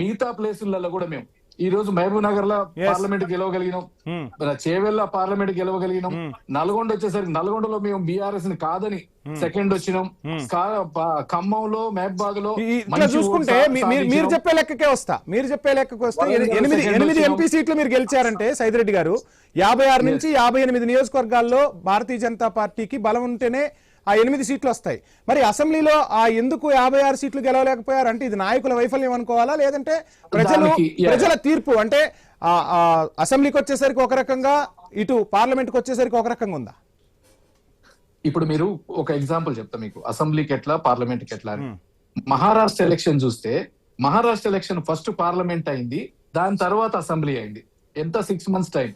మిగతా ప్లేసులలో కూడా మేము ఈ రోజు మహబూబ్ నగర్ లో పార్లమెంట్ గెలవగలిగినాం, చేవెళ్ళ పార్లమెంట్ గెలవగలిగినాం. నల్గొండ వచ్చేసరికి నల్గొండలో మేము బీఆర్ఎస్ ని కాదని సెకండ్ వచ్చినాం. ఖమ్మంలో, మహబాద్ లో చూసుకుంటే మీరు చెప్పే లెక్కకే వస్తా, 8 ఎంపీ సీట్లు మీరు గెలిచారంటే సైదిరెడ్డి గారు, 56 నుంచి 58 నియోజకవర్గాల్లో భారతీయ జనతా పార్టీకి బలం ఉంటేనే ఆ 8 సీట్లు వస్తాయి. మరి అసెంబ్లీలో ఎందుకు 56 సీట్లు గెలవలేకపోయారు? అంటే ఇది నాయకుల వైఫల్యం అనుకోవాలా, లేదంటే ప్రజల తీర్పు? అంటే అసెంబ్లీకి వచ్చేసరికి ఒక రకంగా, ఇటు పార్లమెంట్కి వచ్చేసరికి ఒక రకంగా ఉందా? ఇప్పుడు మీరు ఒక ఎగ్జాంపుల్ చెప్తా మీకు, అసెంబ్లీకి ఎట్లా, పార్లమెంట్కి ఎట్లా. మహారాష్ట్ర ఎలక్షన్ చూస్తే, మహారాష్ట్ర ఎలక్షన్ ఫస్ట్ పార్లమెంట్ అయింది, దాని తర్వాత అసెంబ్లీ అయింది. ఎంత 6 months టైం.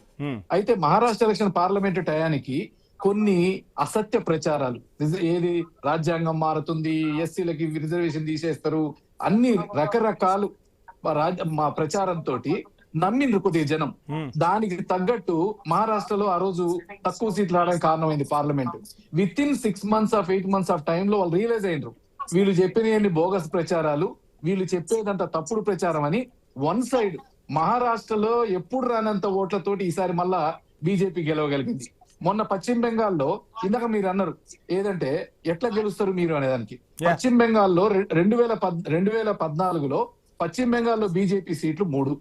అయితే మహారాష్ట్ర ఎలక్షన్ పార్లమెంట్ టయానికి కొన్ని అసత్య ప్రచారాలు, ఏది రాజ్యాంగం మారుతుంది, ఎస్సీలకి రిజర్వేషన్ తీసేస్తారు, అన్ని రకరకాలు మా ప్రచారంతో నమ్మిండ్రు కొద్దిగా జనం. దానికి తగ్గట్టు మహారాష్ట్రలో ఆ రోజు తక్కువ సీట్లు రావడానికి కారణమైంది parliament. With in 6 months of 8 months of టైంలో వాళ్ళు రియలైజ్ అయినరు వీళ్ళు చెప్పిన బోగస్ ప్రచారాలు, వీళ్ళు చెప్పేదంతా తప్పుడు ప్రచారం అని. వన్ సైడ్ మహారాష్ట్రలో ఎప్పుడు రానంత ఓట్లతోటి ఈసారి మళ్ళా బీజేపీ గెలవగలిగింది. మొన్న పశ్చిమ బెంగాల్లో ఇందాక మీరు అన్నారు ఏదంటే ఎట్లా గెలుస్తారు మీరు అనేదానికి, పశ్చిమ బెంగాల్లో 2014లో పశ్చిమ బెంగాల్లో బీజేపీ సీట్లు 3.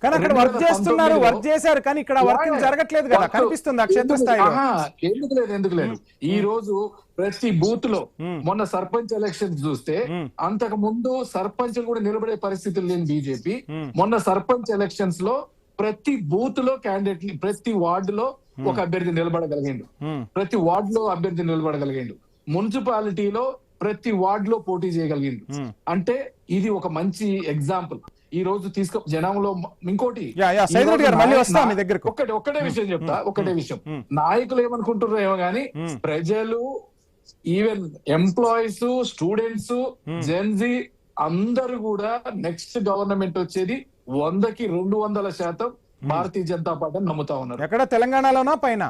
కానీ అక్కడ వర్క్ చేస్తున్నారు, వర్క్ చేశారు, కానీ ఇక్కడ వర్కింగ్ జరగట్లేదు కదా, కనిపిస్తుంది క్షేత్రస్థాయిలో. ఎందుకు లేదు ఈ రోజు ప్రతి బూత్ లో మొన్న సర్పంచ్ ఎలక్షన్స్ చూస్తే అంతకు ముందు సర్పంచ్ కూడా నిలబడే పరిస్థితులు లేని బీజేపీ మొన్న సర్పంచ్ ఎలక్షన్స్ లో ప్రతి బూత్ లో క్యాండిడేట్, ప్రతి వార్డులో ఒక అభ్యర్థి నిలబడగలిగిండు, ప్రతి వార్డులో అభ్యర్థి నిలబడగలిగిండు, మున్సిపాలిటీలో ప్రతి వార్డులో పోటీ చేయగలిగిండు. అంటే ఇది ఒక మంచి ఎగ్జాంపుల్. ఈ రోజు జనంలో ఇంకోటి ఒక్కటే విషయం చెప్తా, ఒకటే విషయం, నాయకులు ఏమనుకుంటున్నారో ఏమో గానీ ప్రజలు, ఈవెన్ ఎంప్లాయీస్, స్టూడెంట్స్, జెన్జీ అందరూ కూడా నెక్స్ట్ గవర్నమెంట్ వచ్చేది 100కి 200% భారతీయ జనతా పార్టీ నమ్ముతా ఉన్నారు. ఎక్కడ తెలంగాణలోనా పైన?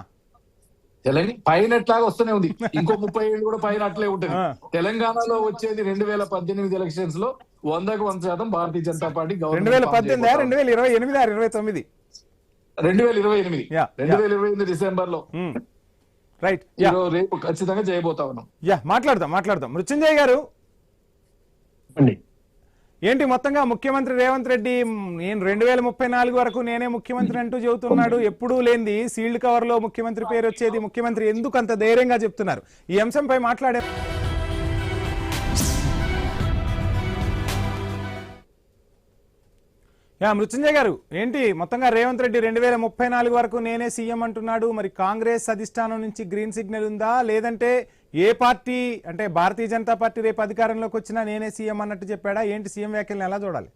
పైన ఎట్లాగా వస్తూనే ఉంది, ఇంకో 30 ఏళ్ళు కూడా పైన అట్లే ఉంటుంది. తెలంగాణలో వచ్చేది 2018 ఎలక్షన్స్ లో 100% భారతీయ జనతా పార్టీ 2028 డిసెంబర్ లో రైట్ రేపు ఖచ్చితంగా చేయబోతా ఉన్నాం. మాట్లాడదాం. మృత్యుంజయ్ గారు ఏంటి మొత్తంగా ముఖ్యమంత్రి రేవంత్ రెడ్డి నేను 2034 వరకు నేనే ముఖ్యమంత్రి అంటూ చెబుతున్నాడు. ఎప్పుడూ లేనిది సీల్డ్ కవర్ లో ముఖ్యమంత్రి పేరు వచ్చేది. ముఖ్యమంత్రి ఎందుకు అంత ధైర్యంగా చెప్తున్నారు? ఈ అంశంపై మాట్లాడే మృత్యుంజయ్ గారు ఏంటి మొత్తంగా రేవంత్ రెడ్డి 2034 వరకు నేనే సీఎం అంటున్నాడు. మరి కాంగ్రెస్ అధిష్టానం నుంచి గ్రీన్ సిగ్నల్ ఉందా, లేదంటే ఏ పార్టీ అంటే భారతీయ జనతా పార్టీ రేపు అధికారంలోకి వచ్చినా నేనే సీఎం అన్నట్టు చెప్పాడా ఏంటి? సీఎం వ్యాఖ్యలను ఎలా చూడాలి?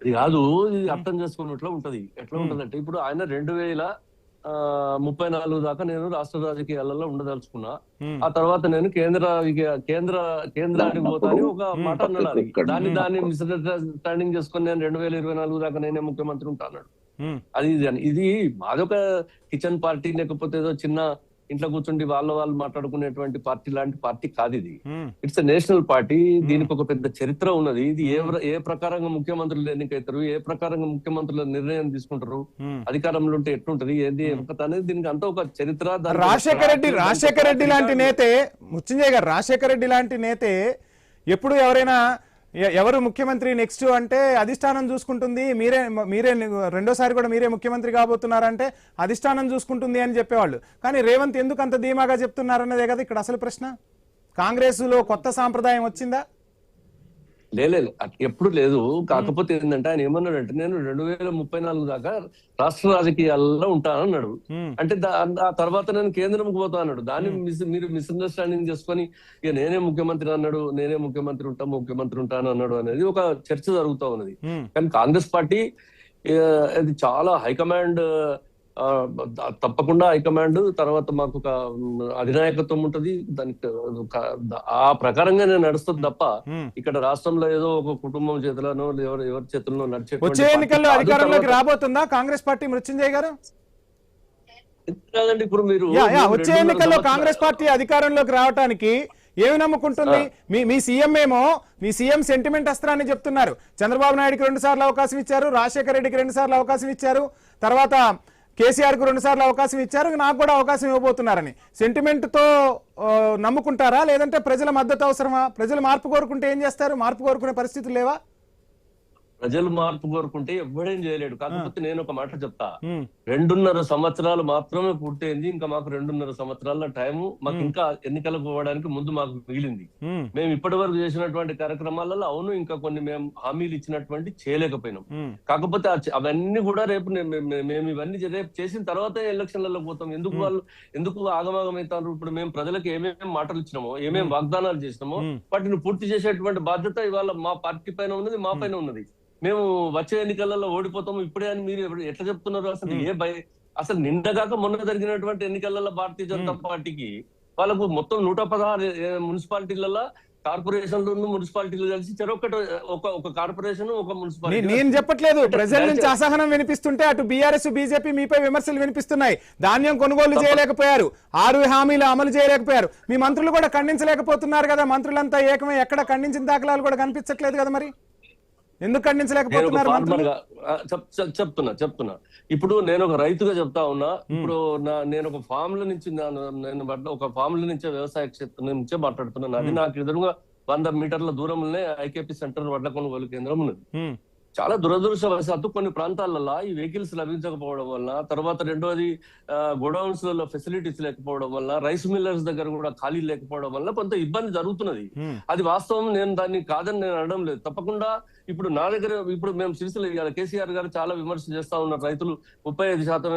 అది కాదు, ఇది అర్థం చేసుకున్నట్లు ఉంటది. ఎట్లా ఉంటదంటే ఇప్పుడు ఆయన 2034 దాకా నేను రాష్ట్ర రాజకీయాలలో ఉండదలుచుకున్నా, ఆ తర్వాత నేను కేంద్రానికి పోతాను ఒక మాట అన్నాడు. దాన్ని మిస్అండర్స్టాండింగ్ చేసుకుని నేను 2024 దాకా నేనే ముఖ్యమంత్రి ఉంటాను. ఇది మాదొక కిచెన్ పార్టీ, లేకపోతే ఏదో చిన్న ఇంట్లో కూర్చుండి వాళ్ళు మాట్లాడుకునేటువంటి పార్టీ లాంటి పార్టీ కాదు ఇది. It's a national party. దీనికి ఒక పెద్ద చరిత్ర ఉన్నది. ఇది ఏ ప్రకారంగా ముఖ్యమంత్రులు ఎన్నికైతారు, ఏ ప్రకారంగా ముఖ్యమంత్రులు నిర్ణయం తీసుకుంటారు, అధికారంలో ఉంటే ఎట్లుంటది, ఏది అనేది దీనికి అంతా ఒక చరిత్ర. రాజశేఖర రెడ్డి లాంటి నేతే, మృత్యుంజయ్ గారు రాజశేఖర రెడ్డి లాంటి నేతే ఎప్పుడు ఎవరు ముఖ్యమంత్రి నెక్స్ట్ అంటే అధిష్టానం చూసుకుంటుంది, మీరే రెండోసారి కూడా మీరే ముఖ్యమంత్రి కాబోతున్నారంటే అధిష్టానం చూసుకుంటుంది అని చెప్పేవాళ్ళు. కానీ రేవంత్ ఎందుకు అంత ధీమాగా చెప్తున్నారన్నదే కదా ఇక్కడ అసలు ప్రశ్న. కాంగ్రెస్ లో కొత్త సాంప్రదాయం వచ్చిందా? లేదు, ఎప్పుడు లేదు. కాకపోతే ఏంటంటే ఆయన ఏమన్నాడంటే నేను 2034 దాకా రాష్ట్ర రాజకీయాల్లో ఉంటానన్నాడు. అంటే ఆ తర్వాత నేను కేంద్రంకి పోతా అన్నాడు. దాన్ని మీరు మిస్అండర్స్టాండింగ్ చేసుకొని ఇక నేనే ముఖ్యమంత్రి ఉంటాను అన్నాడు అనేది ఒక చర్చ జరుగుతూ ఉన్నది. కానీ కాంగ్రెస్ పార్టీ అది చాలా హైకమాండ్, తప్పకుండా హైకమాండ్ తర్వాత మాకు ఒక అధినాయకత్వం ఉంటది. దానికి ఆ ప్రకారంగా నేను నడుస్తుంది తప్ప ఇక్కడ రాష్ట్రంలో ఏదో ఒక కుటుంబం చేతులను ఎవరి చేతుల్లో నడిచే. వచ్చే ఎన్నికల్లో అధికారంలోకి రాబోతుందా కాంగ్రెస్ పార్టీ మృత్యుంజయ్ గారు? కాదండి, ఇప్పుడు మీరు వచ్చే ఎన్నికల్లో కాంగ్రెస్ పార్టీ అధికారంలోకి రావడానికి ఏమి నమ్ముకుంటుంది? మీ సీఎం సెంటిమెంట్ అస్త్రాన్ని చెప్తున్నారు. చంద్రబాబు నాయుడుకి 2 సార్లు అవకాశం ఇచ్చారు, రాజశేఖర రెడ్డికి 2 సార్లు అవకాశం ఇచ్చారు, తర్వాత కేసీఆర్ కు 2 సార్లు అవకాశం ఇచ్చారు, నాకు కూడా అవకాశం ఇవ్వబోతున్నారని. సెంటిమెంట్ తో నమ్ముకుంటారా, లేదంటే ప్రజల మద్దతు అవసరమా? ప్రజలు మార్పు కోరుకుంటే ఏం చేస్తారు? మార్పు కోరుకునే పరిస్థితులు లేవా? ప్రజలు మార్పు కోరుకుంటే ఎవ్వడేం చేయలేడు. కాకపోతే నేను ఒక మాట చెప్తా, 2.5 సంవత్సరాలు మాత్రమే పూర్తయింది. ఇంకా మాకు 2.5 సంవత్సరాల టైము మాకు ఇంకా ఎన్నికలకు పోవడానికి ముందు మాకు మిగిలింది. మేము ఇప్పటి వరకు చేసినటువంటి కార్యక్రమాలలో అవును ఇంకా కొన్ని మేము హామీలు ఇచ్చినటువంటి చేయలేకపోయినాం. కాకపోతే అవన్నీ కూడా రేపు మేము ఇవన్నీ రేపు చేసిన తర్వాత ఎలక్షన్లలో పోతాం. ఎందుకు ఆగమాగమవుతారు? ఇప్పుడు మేము ప్రజలకు ఏమేమి మాటలు ఇచ్చినామో, ఏమేమి వాగ్దానాలు చేసినామో వాటిని పూర్తి చేసేటువంటి బాధ్యత ఇవాళ మా పార్టీ పైన ఉన్నది, మా పైన ఉన్నది. మేము వచ్చే ఎన్నికలలో ఓడిపోతాము ఇప్పుడే అని మీరు ఎట్లా చెప్తున్నారు? అసలు అసలు నిన్నగాక మొన్న జరిగినటువంటి ఎన్నికలలో భారతీయ జనతా పార్టీకి వాళ్ళకు మొత్తం 116 మున్సిపాలిటీలలో కార్పొరేషన్లు మున్సిపాలిటీలు కలిసి చెరొకటి ఒక కార్పొరేషన్ ఒక మున్సిపాలిటీ. నేను చెప్పట్లేదు, ప్రజల నుంచి అసహనం వినిపిస్తుంటే అటు బీఆర్ఎస్ బీజేపీ మీపై విమర్శలు వినిపిస్తున్నాయి. ధాన్యం కొనుగోలు చేయలేకపోయారు, 6 హామీలు అమలు చేయలేకపోయారు, మీ మంత్రులు కూడా ఖండించలేకపోతున్నారు కదా. మంత్రులంతా ఏకమై ఎక్కడ ఖండించిన దాఖలాలు కూడా కనిపించట్లేదు కదా. మరి ఎందుకు ఖండించలేకపోతున్నారు? చెప్తున్నా ఇప్పుడు నేను ఒక రైతుగా చెప్తా ఉన్నా. ఇప్పుడు నేను ఒక ఫామ్ల నుంచి ఒక ఫామ్ల నుంచే వ్యవసాయ క్షేత్రం నుంచే మాట్లాడుతున్నాను. అది నాకు ఎదురుగా 100 మీటర్ల దూరంలోనే ఐకేపీ సెంటర్ వడ్ల కొనుగోలు కేంద్రం ఉన్నది. చాలా దురదృష్టవశాత్తు కొన్ని ప్రాంతాలలో ఈ వెహికల్స్ లభించకపోవడం వల్ల, తర్వాత రెండోది గోడౌన్స్ లలో ఫెసిలిటీస్ లేకపోవడం వల్ల, రైస్ మిల్లర్స్ దగ్గర కూడా ఖాళీ లేకపోవడం వల్ల కొంత ఇబ్బంది జరుగుతున్నది. అది వాస్తవం, నేను దాన్ని కాదని నేను అనడం లేదు. తప్పకుండా ఇప్పుడు నా దగ్గర ఇప్పుడు మేము సిరిసిల్ల కేసీఆర్ గారు చాలా విమర్శ చేస్తా ఉన్నారు, రైతులు 35%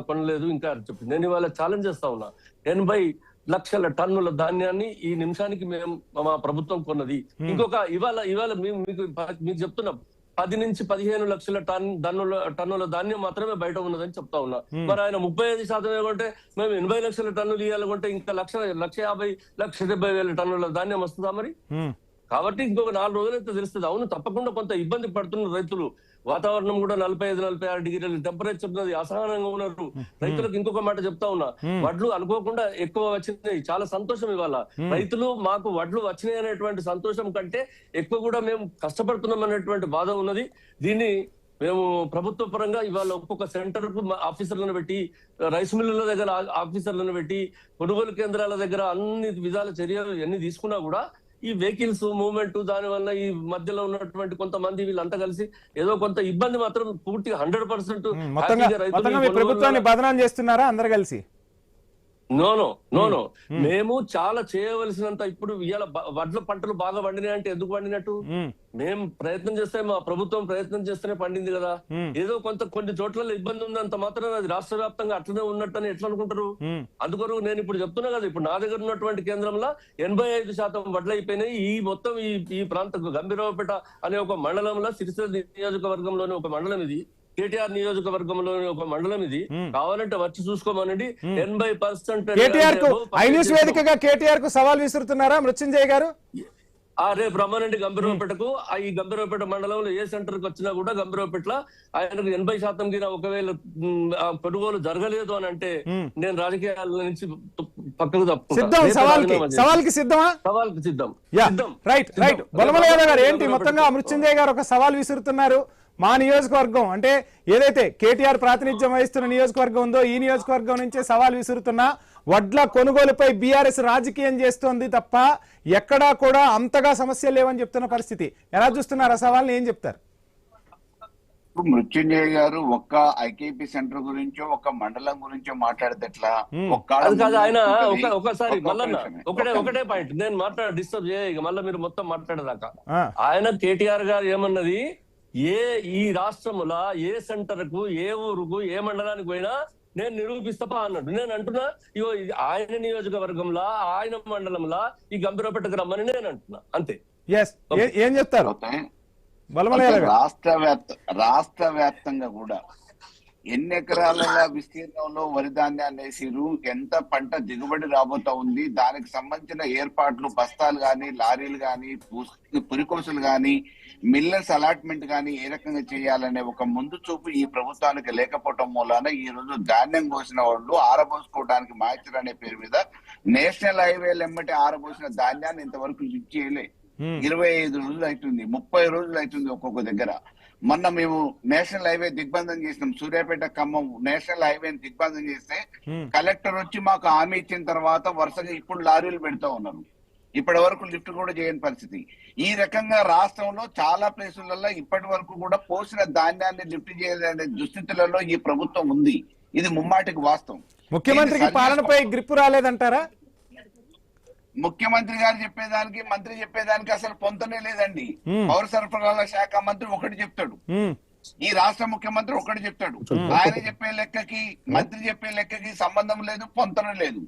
కొనలేదు ఇంకా చెప్పి. నేను ఇవాళ ఛాలెంజ్ చేస్తా ఉన్నా, 80 లక్షల టన్నుల ధాన్యాన్ని ఈ నిమిషానికి మేము మా ప్రభుత్వం కొన్నది. ఇంకొక ఇవాళ మీకు చెప్తున్నాం 10 నుంచి 15 లక్షల టన్నుల ధాన్యం మాత్రమే బయట ఉన్నదని చెప్తా ఉన్నా. మరి ఆయన 35% కొంటే మేము 80 లక్షల టన్నులు ఇవ్వాలనుకుంటే ఇంకా 1,50,000-1,70,000 టన్నుల ధాన్యం వస్తుందా మరి? కాబట్టి ఇంకొక 4 రోజులైతే తెలుస్తుంది. అవును, తప్పకుండా కొంత ఇబ్బంది పడుతున్న రైతులు. వాతావరణం కూడా 45-46 డిగ్రీల టెంపరేచర్ ఉన్నది, అసహనంగా ఉన్నారు రైతులకు. ఇంకొక మాట చెప్తా ఉన్నా, వడ్లు అనుకోకుండా ఎక్కువ వచ్చినాయి, చాలా సంతోషం. ఇవాళ రైతులు మాకు వడ్లు వచ్చినాయి అనేటువంటి సంతోషం కంటే ఎక్కువ కూడా మేము కష్టపడుతున్నాం అనేటువంటి బాధ ఉన్నది. దీన్ని మేము ప్రభుత్వ పరంగా ఇవాళ ఒక్కొక్క సెంటర్ కు ఆఫీసర్లను పెట్టి, రైస్ మిల్లుల దగ్గర ఆఫీసర్లను పెట్టి, కొనుగోలు కేంద్రాల దగ్గర అన్ని విధాల చర్యలు ఎన్ని తీసుకున్నా కూడా ఈ వెహికల్స్ మూవ్మెంట్ దాని వల్ల ఈ మధ్యలో ఉన్నటువంటి కొంతమంది వీళ్ళంతా కలిసి ఏదో కొంత ఇబ్బంది మాత్రం పూర్తిగా 100% ప్రభుత్వాన్ని బదనాం చేస్తున్నారా అందరు కలిసి? నో మేము చాలా చేయవలసినంత. ఇప్పుడు ఇవాళ వడ్ల పంటలు బాగా పండినాయి అంటే ఎందుకు పండినట్టు? మేము ప్రయత్నం చేస్తే, మా ప్రభుత్వం ప్రయత్నం చేస్తేనే పండింది కదా. ఏదో కొన్ని చోట్ల ఇబ్బంది ఉందంత మాత్రం అది రాష్ట్ర వ్యాప్తంగా అట్లనే ఉన్నట్టు అని ఎట్లా అనుకుంటారు? అందుకొరకు నేను ఇప్పుడు చెప్తున్నా కదా, ఇప్పుడు నా దగ్గర ఉన్నటువంటి కేంద్రంలో 85% వడ్లు అయిపోయినాయి. ఈ మొత్తం ఈ ప్రాంతం గంభీరావుపేట అనే ఒక మండలంలో, సిరిసిల్ల నియోజకవర్గంలోని ఒక మండలం ఇది, కేటీఆర్ నియోజకవర్గంలోని ఒక మండలం ఇది. కావాలంటే వచ్చి చూసుకోమనండి. 80% కేటీఆర్ కు ఐ న్యూస్ వేదికగా కేటీఆర్ కు సవాల్ విసురుతున్నారా మృత్యుంజయ్ గారు? రేపు రమ్మనండి గంభీరావుపేటకు. ఈ గంభీరావుపేట మండలంలో ఏ సెంటర్ కి వచ్చినా కూడా గంభీరావుపేటలో ఆయనకు 80% కింద ఒకవేళ కొనుగోలు జరగలేదు అని అంటే నేను రాజకీయాల నుంచి పక్కకు తప్పుకుంటా. సవాల్కి సిద్ధం. రైట్. బొలమల యాదవ్ గారు, ఏంటి మొత్తంగా మృత్యుంజయ్ గారు ఒక సవాల్ విసురుతున్నారు. మా నియోజకవర్గం అంటే ఏదైతే కేటీఆర్ ప్రాతినిధ్యం వహిస్తున్న నియోజకవర్గం ఉందో ఈ నియోజకవర్గం నుంచే సవాల్ విసురుతున్నా, వడ్ల కొనుగోలుపై బీఆర్ఎస్ రాజకీయం చేస్తోంది తప్ప ఎక్కడా కూడా అంతగా సమస్యలు లేవని చెప్తున్న పరిస్థితి. ఎలా చూస్తున్నారు ఆ సవాల్ని, ఏం చెప్తారు? మృత్యుంజయ్ గారు ఒక్క ఐకేపీ సెంటర్ గురించో ఒక మండలం గురించో మాట్లాడితే ఎట్లా? ఆయన ఒకసారి ఒకటే పాయింట్ నేను డిస్టర్బ్ చేయ మళ్ళీ మీరు మొత్తం మాట్లాడేదాకా. ఆయన కేటీఆర్ గారు ఏమన్నది, ఈ రాష్ట్రముల ఏ సెంటర్ కు, ఏ ఊరుకు, ఏ మండలానికి పోయినా నేను నిరూపిస్తపా అన్నాడు. నేను అంటున్నా, ఇగో ఆయన నియోజకవర్గంలో, ఆయన మండలంలో ఈ గంభీరావుపేటకు రమ్మని నేను అంటున్నా, అంతే. ఏం చెప్తారు? రాష్ట్ర వ్యాప్తంగా కూడా ఎన్ని ఎకరాల విస్తీర్ణంలో వరి ధాన్యాన్ని వేసిరు, ఎంత పంట దిగుబడి రాబోతా ఉంది, దానికి సంబంధించిన ఏర్పాట్లు, బస్తాలు గాని, లారీలు గాని, పురికోసులు గాని, మిల్లర్స్ అలాట్మెంట్ గాని ఏ రకంగా చేయాలనే ఒక ముందు చూపు ఈ ప్రభుత్వానికి లేకపోవటం మూలాన ఈ రోజు ధాన్యం కోసిన వాళ్ళు ఆరబోసుకోవడానికి మాయిచర్ అనే పేరు మీద నేషనల్ హైవేలు ఎమ్మటి ఆరబోసిన ధాన్యాన్ని ఇంతవరకు లిఫ్ట్ చేయలే. 25 రోజులు అవుతుంది, 30 రోజులు అవుతుంది ఒక్కొక్క దగ్గర. మొన్న మేము నేషనల్ హైవే దిగ్బంధం చేసినాం, సూర్యాపేట ఖమ్మం నేషనల్ హైవేని దిగ్బంధం చేస్తే కలెక్టర్ వచ్చి మాకు హామీ ఇచ్చిన తర్వాత వరుసగా ఇప్పుడు లారీలు పెడతా ఉన్నారు. ఇప్పటి వరకు లిఫ్ట్ కూడా చేయని పరిస్థితి. ఈ రకంగా రాష్ట్రంలో చాలా ప్లేసులలో ఇప్పటి వరకు కూడా పోసిన ధాన్యాన్ని లిఫ్ట్ చేయాలనే దుస్థితులలో ఈ ప్రభుత్వం ఉంది. ఇది ముమ్మాటికి వాస్తవం. ముఖ్యమంత్రికి పాలనపై గ్రిప్ రాలేదంటారా? ముఖ్యమంత్రి గారు చెప్పేదానికి, మంత్రి చెప్పేదానికి అసలు పొంతనే లేదండి. పౌర సరఫరాల శాఖ మంత్రి ఒకటి చెప్తాడు, ఈ రాష్ట్ర ముఖ్యమంత్రి ఒకటి చెప్తాడు, ఆయన చెప్పే లెక్కకి మంత్రి చెప్పే లెక్కకి సంబంధం లేదు, పొంతన లేదు.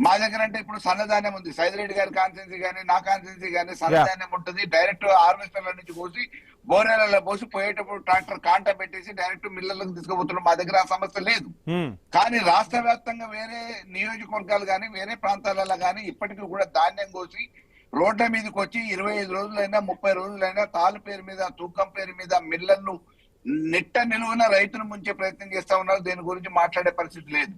మా దగ్గర అంటే ఇప్పుడు సన్నధాన్యం ఉంది, సైదిరెడ్డి గారి కాన్స్టిట్యున్సీ గానీ నా కాన్స్టిట్యున్సీ గానీ సన్నధాన్యం ఉంటుంది. డైరెక్ట్ హార్వెస్టర్ల నుంచి కోసి బోరేలలో పోసి పోయేటప్పుడు ట్రాక్టర్ కాంటా పెట్టేసి డైరెక్ట్ మిల్లర్లకు తీసుకుపోతున్నాం. మా దగ్గర ఆ సమస్య లేదు. కానీ రాష్ట్ర వ్యాప్తంగా వేరే నియోజకవర్గాలు కానీ వేరే ప్రాంతాలలో కానీ ఇప్పటికీ కూడా ధాన్యం కోసి రోడ్ల మీదకి వచ్చి 25 రోజులైనా 30 రోజులైనా తాలు పేరు మీద తూకం పేరు మీద మిల్లర్లు నెట్ట నిలువున రైతును ముంచే ప్రయత్నం చేస్తా ఉన్నారు. దీని గురించి మాట్లాడే పరిస్థితి లేదు.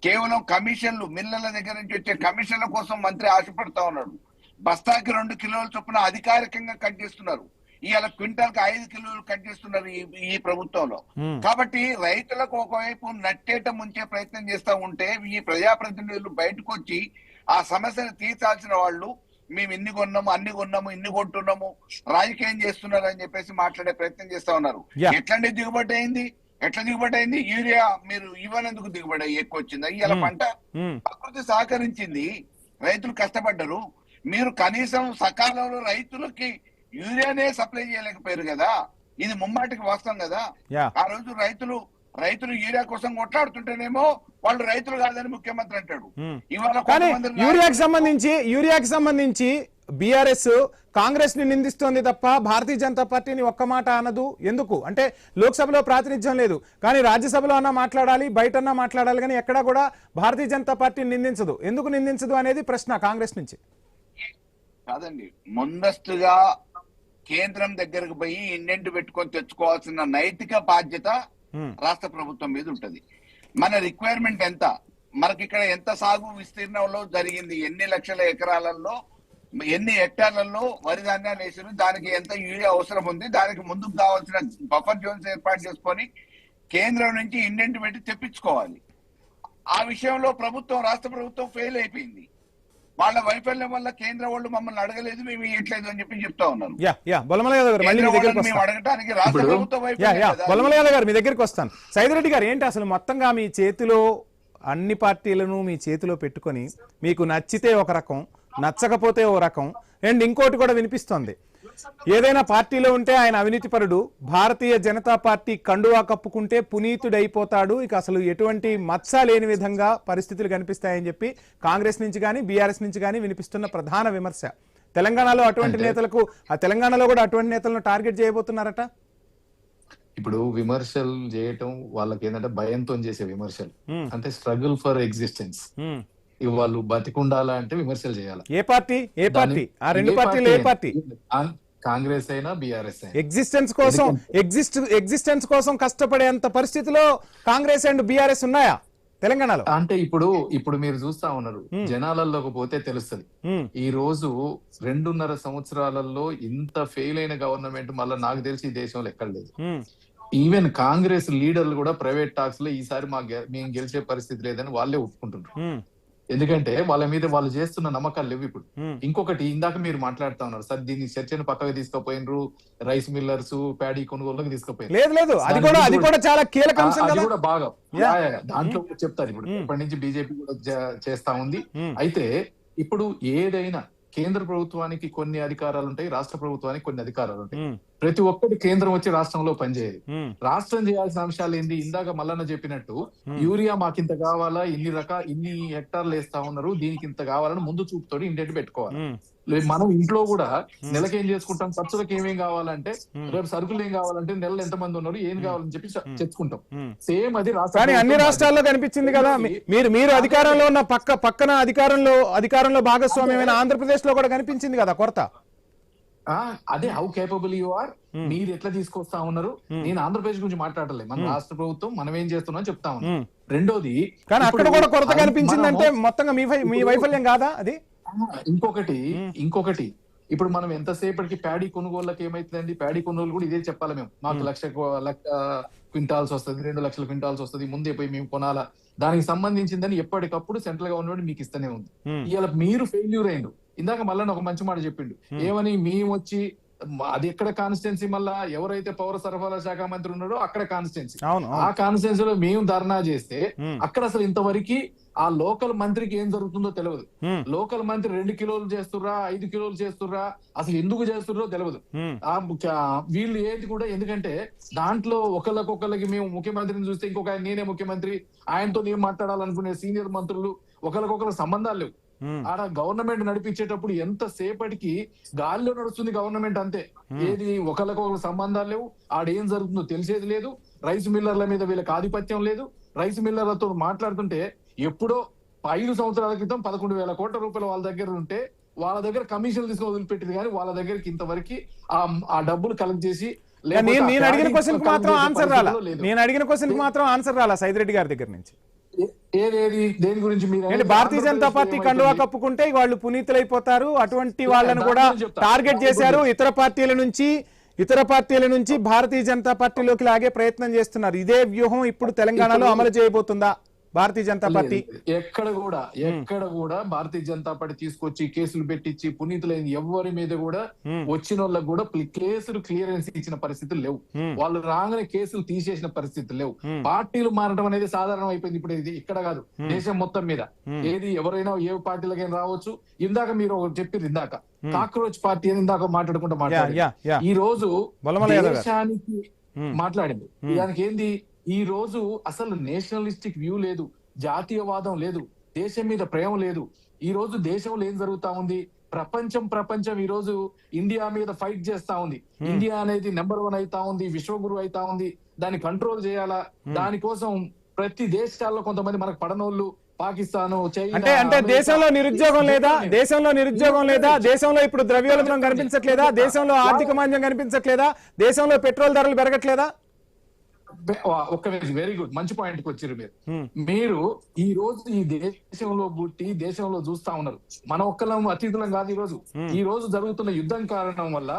కేవలం కమిషన్లు, మిల్లర్ల దగ్గర నుంచి వచ్చే కమిషన్ల కోసం మంత్రి ఆశపడతా ఉన్నాడు. బస్తాకి 2 కిలోల చొప్పున అధికారికంగా కట్ చేస్తున్నారు. ఇవాళ క్వింటాల్కి 5 కిలోలు కట్ చేస్తున్నారు ఈ ప్రభుత్వంలో. కాబట్టి రైతులకు ఒకవైపు నట్టేట ముంచే ప్రయత్నం చేస్తా ఉంటే ఈ ప్రజాప్రతినిధులు బయటకు వచ్చి ఆ సమస్యను తీర్చాల్సిన వాళ్ళు మేము ఇన్ని కొన్నాము, అన్ని కొన్నాము, ఇన్ని కొంటున్నాము, రాజకీయం చేస్తున్నారు అని చెప్పేసి మాట్లాడే ప్రయత్నం చేస్తా ఉన్నారు. ఎట్లాంటి దిగుబడి అయింది? ఎట్లా దిగుబడి అయింది? యూరియా మీరు ఇవ్వనందుకు దిగుబడి ఎక్కువ వచ్చిందా? ఇవాళ పంట ప్రకృతి సహకరించింది, రైతులు కష్టపడ్డారు. మీరు కనీసం సకాలంలో రైతులకి యూరియానే సప్లై చేయలేకపోయారు కదా. ఇది ముమ్మాటికి వాస్తవం కదా. ఆ రోజు రైతులు యూరియా కోసం కొట్లాడుతుంటేనేమో వాళ్ళు రైతులు కాదని ముఖ్యమంత్రి అంటాడు. యూరియాకి సంబంధించి బీఆర్ఎస్ కాంగ్రెస్ ని నిందిస్తోంది తప్ప భారతీయ జనతా పార్టీని ఒక్క మాట అనదు. ఎందుకు అంటే లోక్సభలో ప్రాతినిధ్యం లేదు, కానీ రాజ్యసభలో అన్నా మాట్లాడాలి, బయట అన్నా మాట్లాడాలి, కానీ ఎక్కడా కూడా భారతీయ జనతా పార్టీని నిందించదు. ఎందుకు నిందించదు అనేది ప్రశ్న కాంగ్రెస్ నుంచి. కాదండి, ముందస్తుగా కేంద్రం దగ్గరకు పోయి ఇండెంట్ పెట్టుకొని తెచ్చుకోవాల్సిన నైతిక బాధ్యత రాష్ట్ర ప్రభుత్వం మీద ఉంటది. మన రిక్వైర్మెంట్ ఎంత, మనకి ఇక్కడ ఎంత సాగు విస్తీర్ణంలో జరిగింది, ఎన్ని లక్షల ఎకరాలలో ఎన్ని హెక్టార్లలో వరి ధాన్యాలు వేసారు, దానికి ఎంత యూరియా అవసరం ఉంది, దానికి ముందుకు కావాల్సిన బఫర్ జోన్స్ ఏర్పాటు చేసుకొని కేంద్రం నుంచి ఇండెంట్ పెట్టి తెప్పించుకోవాలి. ఆ విషయంలో రాష్ట్ర ప్రభుత్వం ఫెయిల్ అయిపోయింది. వాళ్ళ వైఫల్యం వల్ల కేంద్ర వాళ్ళు మమ్మల్ని అడగలేదు, మేము ఇవ్వట్లేదు అని చెప్పి చెప్తా ఉన్నారు. అడగటానికి రాష్ట్ర ప్రభుత్వం మీ దగ్గరికి వస్తాను. సైదిరెడ్డి గారు, ఏంటి అసలు మొత్తంగా మీ చేతిలో అన్ని పార్టీలను మీ చేతిలో పెట్టుకొని మీకు నచ్చితే ఒక రకం, నచ్చకపోతే ఓ రకం, అండ్ ఇంకోటి కూడా వినిపిస్తోంది, ఏదైనా పార్టీలో ఉంటే ఆయన అవినీతిపరుడు, భారతీయ జనతా పార్టీ కండువా కప్పుకుంటే పునీతుడైపోతాడు, ఇక అసలు ఎటువంటి మచ్చ లేని విధంగా పరిస్థితులు కనిపిస్తాయని చెప్పి కాంగ్రెస్ నుంచి కానీ బీఆర్ఎస్ నుంచి కానీ వినిపిస్తున్న ప్రధాన విమర్శ. తెలంగాణలో అటువంటి నేతలకు, ఆ తెలంగాణలో కూడా అటువంటి నేతలను టార్గెట్ చేయబోతున్నారట. ఇప్పుడు విమర్శలు చేయటం వాళ్ళకి ఏంటంటే భయంతో చేసే విమర్శలు, అంటే స్ట్రగుల్ ఫర్ ఎగ్జిస్టెన్స్. వాళ్ళు బతికుండాలా అంటే విమర్శలు చేయాలి. ఏ పార్టీ? ఆ రెండు పార్టీలు ఏ పార్టీ? కాంగ్రెస్ అయినా బీఆర్ఎస్ అయినా ఎగ్జిస్టెన్స్ కోసం కష్టపడేంత పరిస్థితిలో కాంగ్రెస్ అండ్ బీఆర్ఎస్ ఉన్నాయా తెలంగాణలో? అంటే ఇప్పుడు మీరు చూస్తా ఉన్నారు, జనాలలోకి పోతే తెలుస్తుంది. ఈ రోజు 2.5 సంవత్సరాలలో ఇంత ఫెయిల్ అయిన గవర్నమెంట్ మళ్ళీ నాకు తెలిసి ఈ దేశంలో ఎక్కడ లేదు. ఈవెన్ కాంగ్రెస్ లీడర్లు కూడా ప్రైవేట్ టాక్స్ లో ఈసారి మేము గెలిచే పరిస్థితి లేదని వాళ్ళే ఒప్పుకుంటున్నారు. ఎందుకంటే వాళ్ళ మీద వాళ్ళు చేస్తున్న నమ్మకాలు లేవు ఇప్పుడు. ఇంకొకటి, ఇందాక మీరు మాట్లాడుతా ఉన్నారు సార్, దీన్ని చర్చను పక్కకు తీసుకుపోయినరు, రైస్ మిల్లర్స్ ప్యాడీ కొనుగోలుకి తీసుకుపోయినారు. అది కూడా చాలా కీలక అంశం, అది కూడా బాగా దాంట్లో చెప్తారు. ఇప్పుడు ఇప్పటి నుంచి బీజేపీ కూడా చేస్తా ఉంది. అయితే ఇప్పుడు ఏదైనా కేంద్ర ప్రభుత్వానికి కొన్ని అధికారాలు ఉంటాయి, రాష్ట్ర ప్రభుత్వానికి కొన్ని అధికారాలు ఉంటాయి. ప్రతి ఒక్కటి కేంద్రం వచ్చి రాష్ట్రంలో పనిచేయాలి. రాష్ట్రం చేయాల్సిన అంశాలు ఏంది? ఇందాక మల్లన్న చెప్పినట్టు యూరియా మాకింత కావాలా, ఇన్ని హెక్టార్లు వేస్తా ఉన్నారు, దీనికి ఇంత కావాలని ముందు చూపుతో ఇండెంట్ పెట్టుకోవాలి. మనం ఇంట్లో కూడా నెలకి ఏం చేసుకుంటాం, ఖర్చులకు ఏమేం కావాలంటే, రేపు సరుకులు ఏం కావాలంటే, నెలలు ఎంత మంది ఉన్నారు, ఏం కావాలని చెప్పి తెచ్చుకుంటాం. సేమ్ అది అన్ని రాష్ట్రాల్లో కనిపించింది కదా. మీరు అధికారంలో ఉన్న పక్కన అధికారంలో భాగస్వామ్యమైన ఆంధ్రప్రదేశ్ లో కూడా కనిపించింది కదా కొరత. అదే హౌ కేపబుల్ యు ఆర్, మీరు ఎట్లా తీసుకొస్తా ఉన్నారు. నేను ఆంధ్రప్రదేశ్ గురించి మాట్లాడలేదు, మన రాష్ట్ర ప్రభుత్వం మనం ఏం చేస్తున్నాం చెప్తా ఉన్నాం. రెండోది, కానీ అక్కడ కూడా కొరత కనిపించిందంటే మొత్తంగా మీ వైఫల్యం కాదా అది? ఇంకొకటి ఇప్పుడు మనం ఎంతసేపటికి ప్యాడీ కొనుగోళ్ళకి ఏమైతుందండి, ప్యాడీ కొనుగోలు కూడా ఇదే చెప్పాలి. మేము మాకు 1,00,000 క్వింటాల్స్ వస్తుంది, 2 లక్షల క్వింటాల్స్ వస్తుంది, ముందే పోయి మేము కొనాలా, దానికి సంబంధించిందని ఎప్పటికప్పుడు సెంట్రల్ గవర్నమెంట్ మీకు ఇస్తూనే ఉంది. ఇవాళ మీరు ఫెయిల్యూర్ అయిండు. ఇందాక మళ్ళీ ఒక మంచి మాట చెప్పిండు, ఏమని మేము వచ్చి అది ఎక్కడ కాన్స్టిట్యున్సీ, మళ్ళా ఎవరైతే పౌర సరఫరాల శాఖ మంత్రి ఉన్నాడో అక్కడ కాన్స్టిట్యున్సీ. అవును, ఆ కాన్స్టిట్యున్సీలో మేము ధర్నా చేస్తే అక్కడ అసలు ఇంతవరకు ఆ లోకల్ మంత్రికి ఏం జరుగుతుందో తెలియదు. లోకల్ మంత్రి 2 కిలోలు చేస్తుర్రా, 5 కిలోలు చేస్తుర్రా, అసలు ఎందుకు చేస్తుర్రో తెలియదు. వీళ్ళు ఏది కూడా, ఎందుకంటే దాంట్లో ఒకళ్ళకొకళ్ళకి మేము ముఖ్యమంత్రిని చూస్తే ఇంకొక ఆయన నేనే ముఖ్యమంత్రి, ఆయనతో నేను మాట్లాడాలనుకునే సీనియర్ మంత్రులు ఒకళ్ళకొకళ్ళ సంబంధాలు లేవు. ఆడ గవర్నమెంట్ నడిపించేటప్పుడు ఎంత సేపటికి గాలిలో నడుస్తుంది గవర్నమెంట్, అంతే. ఏది ఒకళ్ళకొకళ్ళ సంబంధాలు లేవు, ఆడేం జరుగుతుందో తెలిసేది లేదు. రైస్ మిల్లర్ల మీద వీళ్ళకి ఆధిపత్యం లేదు. రైస్ మిల్లర్లతో మాట్లాడుతుంటే ఎప్పుడో 5 సంవత్సరాల క్రితం 11,000 కోట్ల రూపాయలు వాళ్ళ దగ్గర ఉంటే వాళ్ళ దగ్గర కమిషన్లు తీసుకొని వదిలిపెట్టింది, కానీ వాళ్ళ దగ్గరికి ఇంతవరకు ఆ డబ్బులు కలెక్ట్ చేసి నేను అడిగిన క్వశ్చన్ మాత్రం ఆన్సర్ రాలా సైదిరెడ్డి గారి దగ్గర నుంచి. ఏదేది దేని గురించి మీరు భారతీయ జనతా పార్టీ కండువా కప్పుకుంటే వాళ్ళు పునీతులైపోతారు, అటువంటి వాళ్ళను కూడా టార్గెట్ చేశారు. ఇతర పార్టీల నుంచి భారతీయ జనతా పార్టీలోకి లాగే ప్రయత్నం చేస్తున్నారు. ఇదే వ్యూహం ఇప్పుడు తెలంగాణలో అమలు చేయబోతుందా భారతీయ జనతా పార్టీ? ఎక్కడ కూడా భారతీయ జనతా పార్టీ తీసుకొచ్చి కేసులు పెట్టించి పునీతులైన ఎవరి మీద కూడా వచ్చిన వాళ్ళకి కూడా కేసులు క్లియరెన్స్ ఇచ్చిన పరిస్థితులు లేవు. వాళ్ళు రాగానే కేసులు తీసేసిన పరిస్థితులు లేవు. పార్టీలు మారడం అనేది సాధారణం అయిపోయింది ఇప్పుడు. ఇది ఇక్కడ కాదు, దేశం మొత్తం మీద. ఏది ఎవరైనా ఏ పార్టీలకైనా రావచ్చు. ఇందాక మీరు చెప్పారు, ఇందాక కాక్రోచ్ పార్టీ అని ఇందాక మాట్లాడుకుంటూ ఈ రోజు దేశానికి మాట్లాడింది. దానికి ఏంది, ఈ రోజు అసలు నేషనలిస్టిక్ వ్యూ లేదు, జాతీయవాదం లేదు, దేశం మీద ప్రేమ లేదు. ఈ రోజు దేశంలో ఏం జరుగుతా ఉంది, ప్రపంచం ఈ రోజు ఇండియా మీద ఫైట్ చేస్తా ఉంది. ఇండియా అనేది నెంబర్ 1 అయితా ఉంది, విశ్వగురు అయితా ఉంది. దాన్ని కంట్రోల్ చేయాలా, దానికోసం ప్రతి దేశాల్లో కొంతమంది మనకు పడనోళ్ళు, పాకిస్తాన్, చైనా. అంటే దేశంలో నిరుద్యోగం లేదా, దేశంలో ఇప్పుడు ద్రవ్యోల్బణం కనిపించట్లేదా, దేశంలో ఆర్థిక మాంద్యం కనిపించట్లేదా, దేశంలో పెట్రోల్ ధరలు పెరగట్లేదా? ఒక్క వెరీ గుడ్, మంచి పాయింట్ కి వచ్చారు మీరు. ఈ రోజు ఈ దేశంలో పుట్టి దేశంలో చూస్తా ఉన్నారు. మన ఒక్కలం అతిథులం కాదు. ఈ రోజు జరుగుతున్న యుద్ధం కారణం వల్ల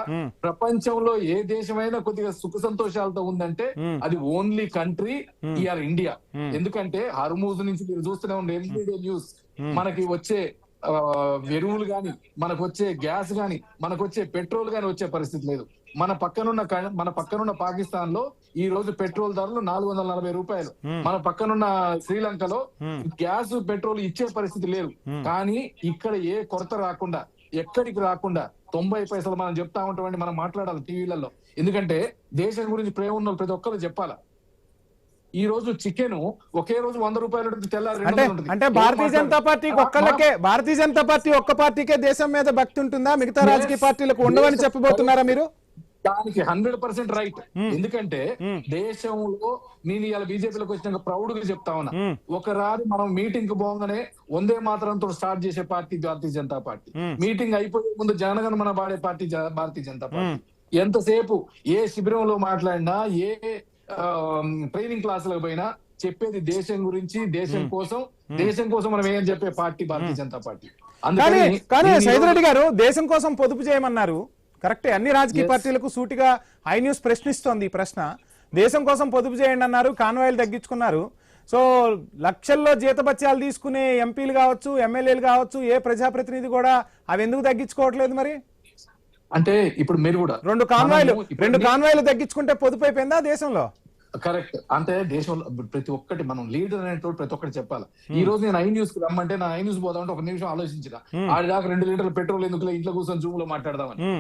ప్రపంచంలో ఏ దేశమైనా కొద్దిగా సుఖ సంతోషాలతో ఉందంటే అది ఓన్లీ కంట్రీ ఇయర్ ఇండియా. ఎందుకంటే హర్మూజ్ నుంచి మీరు చూస్తూనే ఉండే ఎవ్రీడే న్యూస్, మనకి వచ్చే ఎరువులు గాని, మనకు వచ్చే గ్యాస్ గాని, మనకు వచ్చే పెట్రోల్ గాని వచ్చే పరిస్థితి లేదు. మన పక్కనున్న పాకిస్తాన్ లో ఈ రోజు పెట్రోల్ ధరలు 440 రూపాయలు. మన పక్కనున్న శ్రీలంకలో గ్యాస్ పెట్రోల్ ఇచ్చే పరిస్థితి లేదు. కానీ ఇక్కడ ఏ కొరత రాకుండా, ఎక్కడికి రాకుండా 90 పైసలు మనం చెప్తా ఉంటామండి, మనం మాట్లాడాలి టీవీలలో. ఎందుకంటే దేశం గురించి ప్రేమ ఉన్న ప్రతి ఒక్కరు చెప్పాలా. ఈ రోజు చికెన్ ఒకే రోజు 100 రూపాయలు తెల్లారి. అంటే భారతీయ జనతా పార్టీ ఒక్క పార్టీకే దేశం మీద భక్తి ఉంటుందా, మిగతా రాజకీయ పార్టీలకు ఉండవని చెప్పబోతున్నారా మీరు? దానికి 100% రైట్. ఎందుకంటే దేశంలో నేను ఇవాళ బీజేపీలోకి వచ్చినాక ప్రౌడ్ గా చెప్తా ఉన్నా, ఒకరారు మనం మీటింగ్ కు పోగానే వందే మాతరంతో స్టార్ట్ చేసే party Bharatiya Janata party. Meeting అయిపోయే ముందు జనగణమన పాడే పార్టీ భారతీయ జనతా పార్టీ. ఎంతసేపు ఏ శిబిరంలో మాట్లాడినా, ఏ ట్రైనింగ్ క్లాసులకు పోయినా చెప్పేది దేశం గురించి, దేశం కోసం మనం ఏం చెప్పే పార్టీ భారతీయ జనతా పార్టీ. కానీ సైదిరెడ్డి గారు దేశం కోసం పొదుపు చేయమన్నారు, కరెక్టే. అన్ని రాజకీయ పార్టీలకు సూటిగా ఐ న్యూస్ ప్రశ్నిస్తోంది ఈ ప్రశ్న. దేశం కోసం పొదుపు చేయండి అన్నారు, కాన్వాయిలు తగ్గించుకున్నారు. సో లక్షల్లో జీతభత్యాలు తీసుకునే ఎంపీలు కావచ్చు, ఎమ్మెల్యేలు కావచ్చు, ఏ ప్రజాప్రతినిధి కూడా అవి ఎందుకు తగ్గించుకోవట్లేదు మరి? అంటే ఇప్పుడు మీరు కూడా రెండు కాన్వాయిలు తగ్గించుకుంటే పొదుపు అయిపోయిందా దేశంలో? కరెక్ట్. అంటే దేశంలో ప్రతి ఒక్కటి మనం లీడర్ అనేటువంటి ప్రతి ఒక్కటి చెప్పాలి. ఈ రోజు నేను ఐ న్యూస్ కి రమ్మంటే నా ఐ న్యూస్ పోదామంటే ఒక నిమిషం ఆలోచించిన, ఆడి దాకా 2 లీటర్ల పెట్రోల్ ఎందుకు ఇంట్లో కూర్చొని జూమ్ లో మాట్లాడదామని.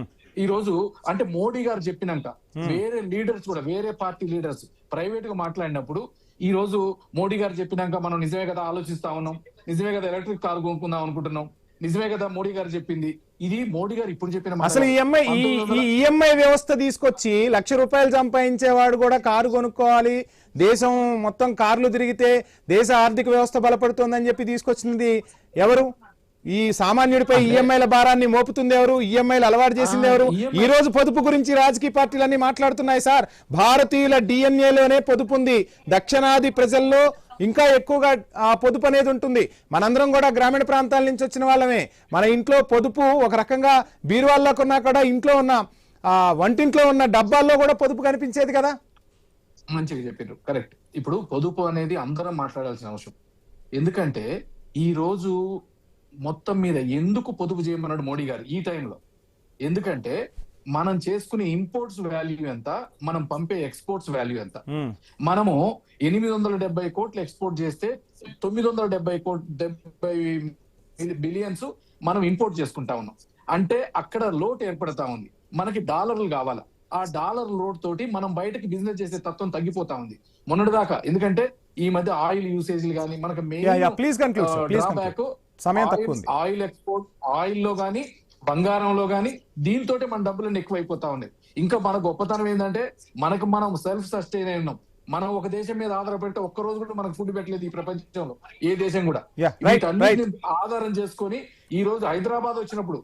ఈ రోజు అంటే మోడీ గారు చెప్పినాక వేరే లీడర్స్ కూడా, వేరే పార్టీ లీడర్స్ ప్రైవేట్ గా మాట్లాడినప్పుడు, ఈ రోజు మోడీ గారు చెప్పినాక మనం నిజమే కదా ఆలోచిస్తా ఉన్నాం, నిజమే కదా ఎలక్ట్రిక్ కార్ కొనుక్కుందాం అనుకుంటున్నాం, నిజమే కదా మోడీ గారు చెప్పింది. ఇది మోడీ గారు ఇప్పుడు చెప్పిన. అసలు ఈఎంఐ వ్యవస్థ తీసుకొచ్చి ₹1,00,000 సంపాదించేవాడు కూడా కారు కొనుక్కోవాలి, దేశం మొత్తం కార్లు తిరిగితే దేశ ఆర్థిక వ్యవస్థ బలపడుతుందని చెప్పి తీసుకొచ్చింది ఎవరు? ఈ సామాన్యుడిపై ఈఎంఐల భారాన్ని మోపుతుంది ఎవరు? ఈఎంఐలు అలవాటు చేసింది ఎవరు? ఈ రోజు పొదుపు గురించి రాజకీయ పార్టీలన్నీ మాట్లాడుతున్నాయి. సార్, భారతీయుల డిఎన్ఏలోనే పొదుపు ఉంది. దక్షిణాది ప్రజల్లో ఇంకా ఎక్కువగా ఆ పొదుపు అనేది ఉంటుంది. మనందరం కూడా గ్రామీణ ప్రాంతాల నుంచి వచ్చిన వాళ్ళమే. మన ఇంట్లో పొదుపు ఒక రకంగా బీరువాల్లో కొన్నా కూడా ఇంట్లో ఉన్న వంటింట్లో ఉన్న డబ్బాల్లో కూడా పొదుపు కనిపించేది కదా. మంచిగా చెప్పారు, కరెక్ట్. ఇప్పుడు పొదుపు అనేది అందరం మాట్లాడాల్సిన అవసరం. ఎందుకంటే ఈ రోజు మొత్తం మీద ఎందుకు పొదుపు చేయమన్నాడు మోడీ గారు ఈ టైంలో? ఎందుకంటే మనం చేసుకునే ఇంపోర్ట్స్ వాల్యూ ఎంత, మనం పంపే ఎక్స్పోర్ట్స్ వాల్యూ ఎంత. మనము 870 కోట్లు ఎక్స్పోర్ట్ చేస్తే 970 బిలియన్స్ మనం ఇంపోర్ట్ చేసుకుంటా ఉన్నాం. అంటే అక్కడ లోటు ఏర్పడతా ఉంది. మనకి డాలర్లు కావాలా, ఆ డాలర్ లోడ్ తోటి మనం బయటకి బిజినెస్ చేసే తత్వం తగ్గిపోతా ఉంది మొన్నటి దాకా. ఎందుకంటే ఈ మధ్య ఆయిల్ యూసేజ్ కానీ మనకు ఆయిల్ ఎక్స్పోర్ట్, ఆయిల్ లో గానీ బంగారంలో గానీ దీంతో మన డబ్బులన్నీ ఎక్కువైపోతా ఉన్నాయి. ఇంకా మన గొప్పతనం ఏంటంటే మనం సెల్ఫ్ సస్టైన్ అయి ఉన్నాం. మనం ఒక దేశం మీద ఆధారపడితే ఒక్క రోజు కూడా మనకు ఫుడ్ పెట్టలేదు ఈ ప్రపంచంలో ఏ దేశం కూడా. వీటన్నిటిని ఆధారం చేసుకొని ఈ రోజు హైదరాబాద్ వచ్చినప్పుడు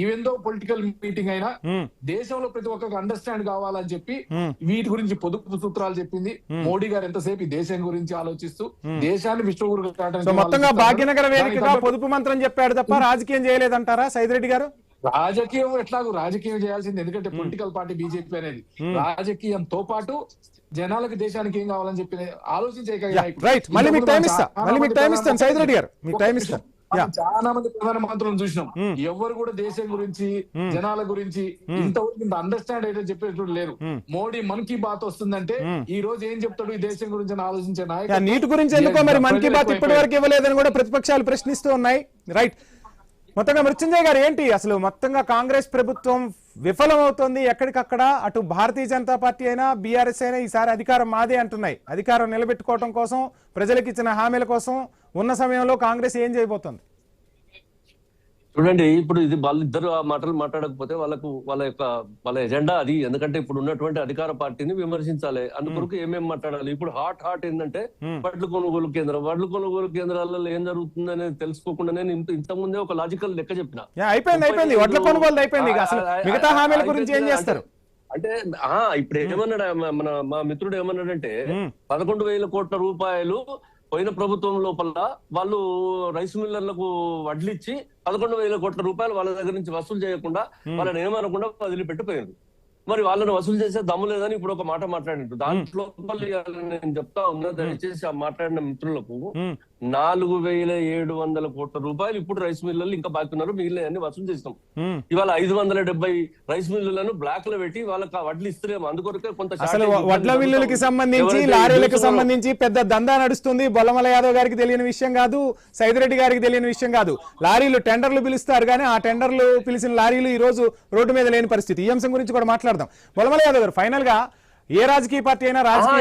ఈవెన్ దో పొలిటికల్ మీటింగ్ అయినా దేశంలో ప్రతి ఒక్కరికి అండర్స్టాండ్ కావాలని చెప్పి వీటి గురించి పొదుపు సూత్రాలు చెప్పింది మోడీ గారు. ఎంతసేపు ఈ దేశం గురించి ఆలోచిస్తూ దేశాన్ని విశ్వగురు మొత్తంగా భాగ్యనగర వేదికగా పొదుపు మంత్రం చెప్పాడు తప్ప రాజకీయం చేయలేదంటారా సైదిరెడ్డి గారు? రాజకీయం ఎట్లాగో రాజకీయం చేయాల్సింది, ఎందుకంటే పొలిటికల్ పార్టీ బీజేపీ అనేది రాజకీయంతో పాటు జనాలకు దేశానికి ఏం కావాలని చెప్పి ఆలోచించే. చాలా మంది ప్రధానమంత్రులను చూసినాం, ఎవరు కూడా దేశం గురించి జనాల గురించి ఇంతవరకు ఇంత అండర్స్టాండ్ అయితే చెప్పేటప్పుడు లేరు. మోడీ మన్ కీ బాత్ వస్తుందంటే ఈ రోజు ఏం చెప్తాడు ఈ దేశం గురించి ఆలోచించే నాయకుడు. నీటి గురించి ఎందుకో మరి మన్ కీ బాత్ ఇప్పటి వరకు ఇవ్వలేదని కూడా ప్రతిపక్షాలు ప్రశ్నిస్తూ ఉన్నాయి. రైట్, మొత్తంగా మృత్యుంజయ్ గారు ఏంటి అసలు మొత్తంగా కాంగ్రెస్ ప్రభుత్వం విఫలమవుతోంది ఎక్కడికక్కడ. అటు భారతీయ జనతా పార్టీ అయినా బీఆర్ఎస్ అయినా ఈసారి అధికారం మాదే అంటున్నాయి. అధికారం నిలబెట్టుకోవడం కోసం, ప్రజలకు ఇచ్చిన హామీల కోసం ఉన్న సమయంలో కాంగ్రెస్ ఏం చేయబోతోంది? చూడండి, ఇప్పుడు ఇది వాళ్ళిద్దరు ఆ మాటలు మాట్లాడకపోతే వాళ్ళ ఎజెండా అది. ఎందుకంటే ఇప్పుడు ఉన్నటువంటి అధికార పార్టీని విమర్శించాలి, అందుకొరకు ఏమేమి మాట్లాడాలి. ఇప్పుడు హాట్ ఏంటంటే వడ్లు కొనుగోలు కేంద్రాలలో ఏం జరుగుతుంది అనేది తెలుసుకోకుండా నేను ఇంతకుముందే ఒక లాజికల్ లెక్క చెప్పిన. అయిపోయింది వడ్ల కొనుగోలు అయిపోయింది, మిగతా హామీల గురించి ఏం చేస్తారు అంటే ఇప్పుడు ఏమన్నాడు మా మిత్రుడు ఏమన్నాడంటే 11,000 కోట్ల రూపాయలు పోయిన ప్రభుత్వం లోపల వాళ్ళు రైస్ మిల్లర్లకు వడ్లిచ్చి 11,000 కోట్ల రూపాయలు వాళ్ళ దగ్గర నుంచి వసూలు చేయకుండా వాళ్ళని ఏమనకుండా వదిలిపెట్టిపోయారు. మరి వాళ్ళని వసూలు చేసే దమ్ము లేదని ఇప్పుడు ఒక మాట మాట్లాడిండు. దాంట్లో నేను చెప్తా ఉన్నా, దయచేసి ఆ మాట్లాడిన మిత్రులకు 4,700 కోట్ల రూపాయలు ఇప్పుడు రైస్ మిల్లర్లు ఇంకా బాకీ ఉన్నారు, మిగిలిన వసూలు చేస్తాం. ఇవాళ 570 రైస్ మిల్లులను బ్లాక్ లో పెట్టి వాళ్ళకి వడ్లు ఇస్తున్నాము. అందుకొరకే కొంత వడ్ల మిల్లులకి సంబంధించి, లారీలకు సంబంధించి పెద్ద దందా నడుస్తుంది. బొల్లమల యాదవ్ గారికి తెలియని విషయం కాదు, సైదిరెడ్డి గారికి తెలియని విషయం కాదు. లారీలు టెండర్లు పిలుస్తారు కానీ ఆ టెండర్లు పిలిచిన లారీలు ఈ రోజు రోడ్డు మీద లేని పరిస్థితి. ఈ అంశం గురించి కూడా మాట్లాడదాం. బొల్లమల యాదవ్ గారు, ఫైనల్ గా ఏ రాజకీయ పార్టీ అయినా రాజకీయం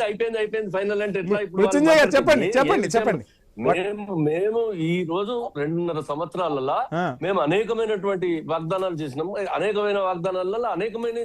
అయిపోయింది ఫైనల్ అంటే ఎట్లా? ఇప్పుడు చెప్పండి. మేము ఈ రోజు 2.5 సంవత్సరాలలో మేము అనేకమైనటువంటి వాగ్దానాలు చేసినాం. అనేకమైన వాగ్దానాలలో అనేకమైన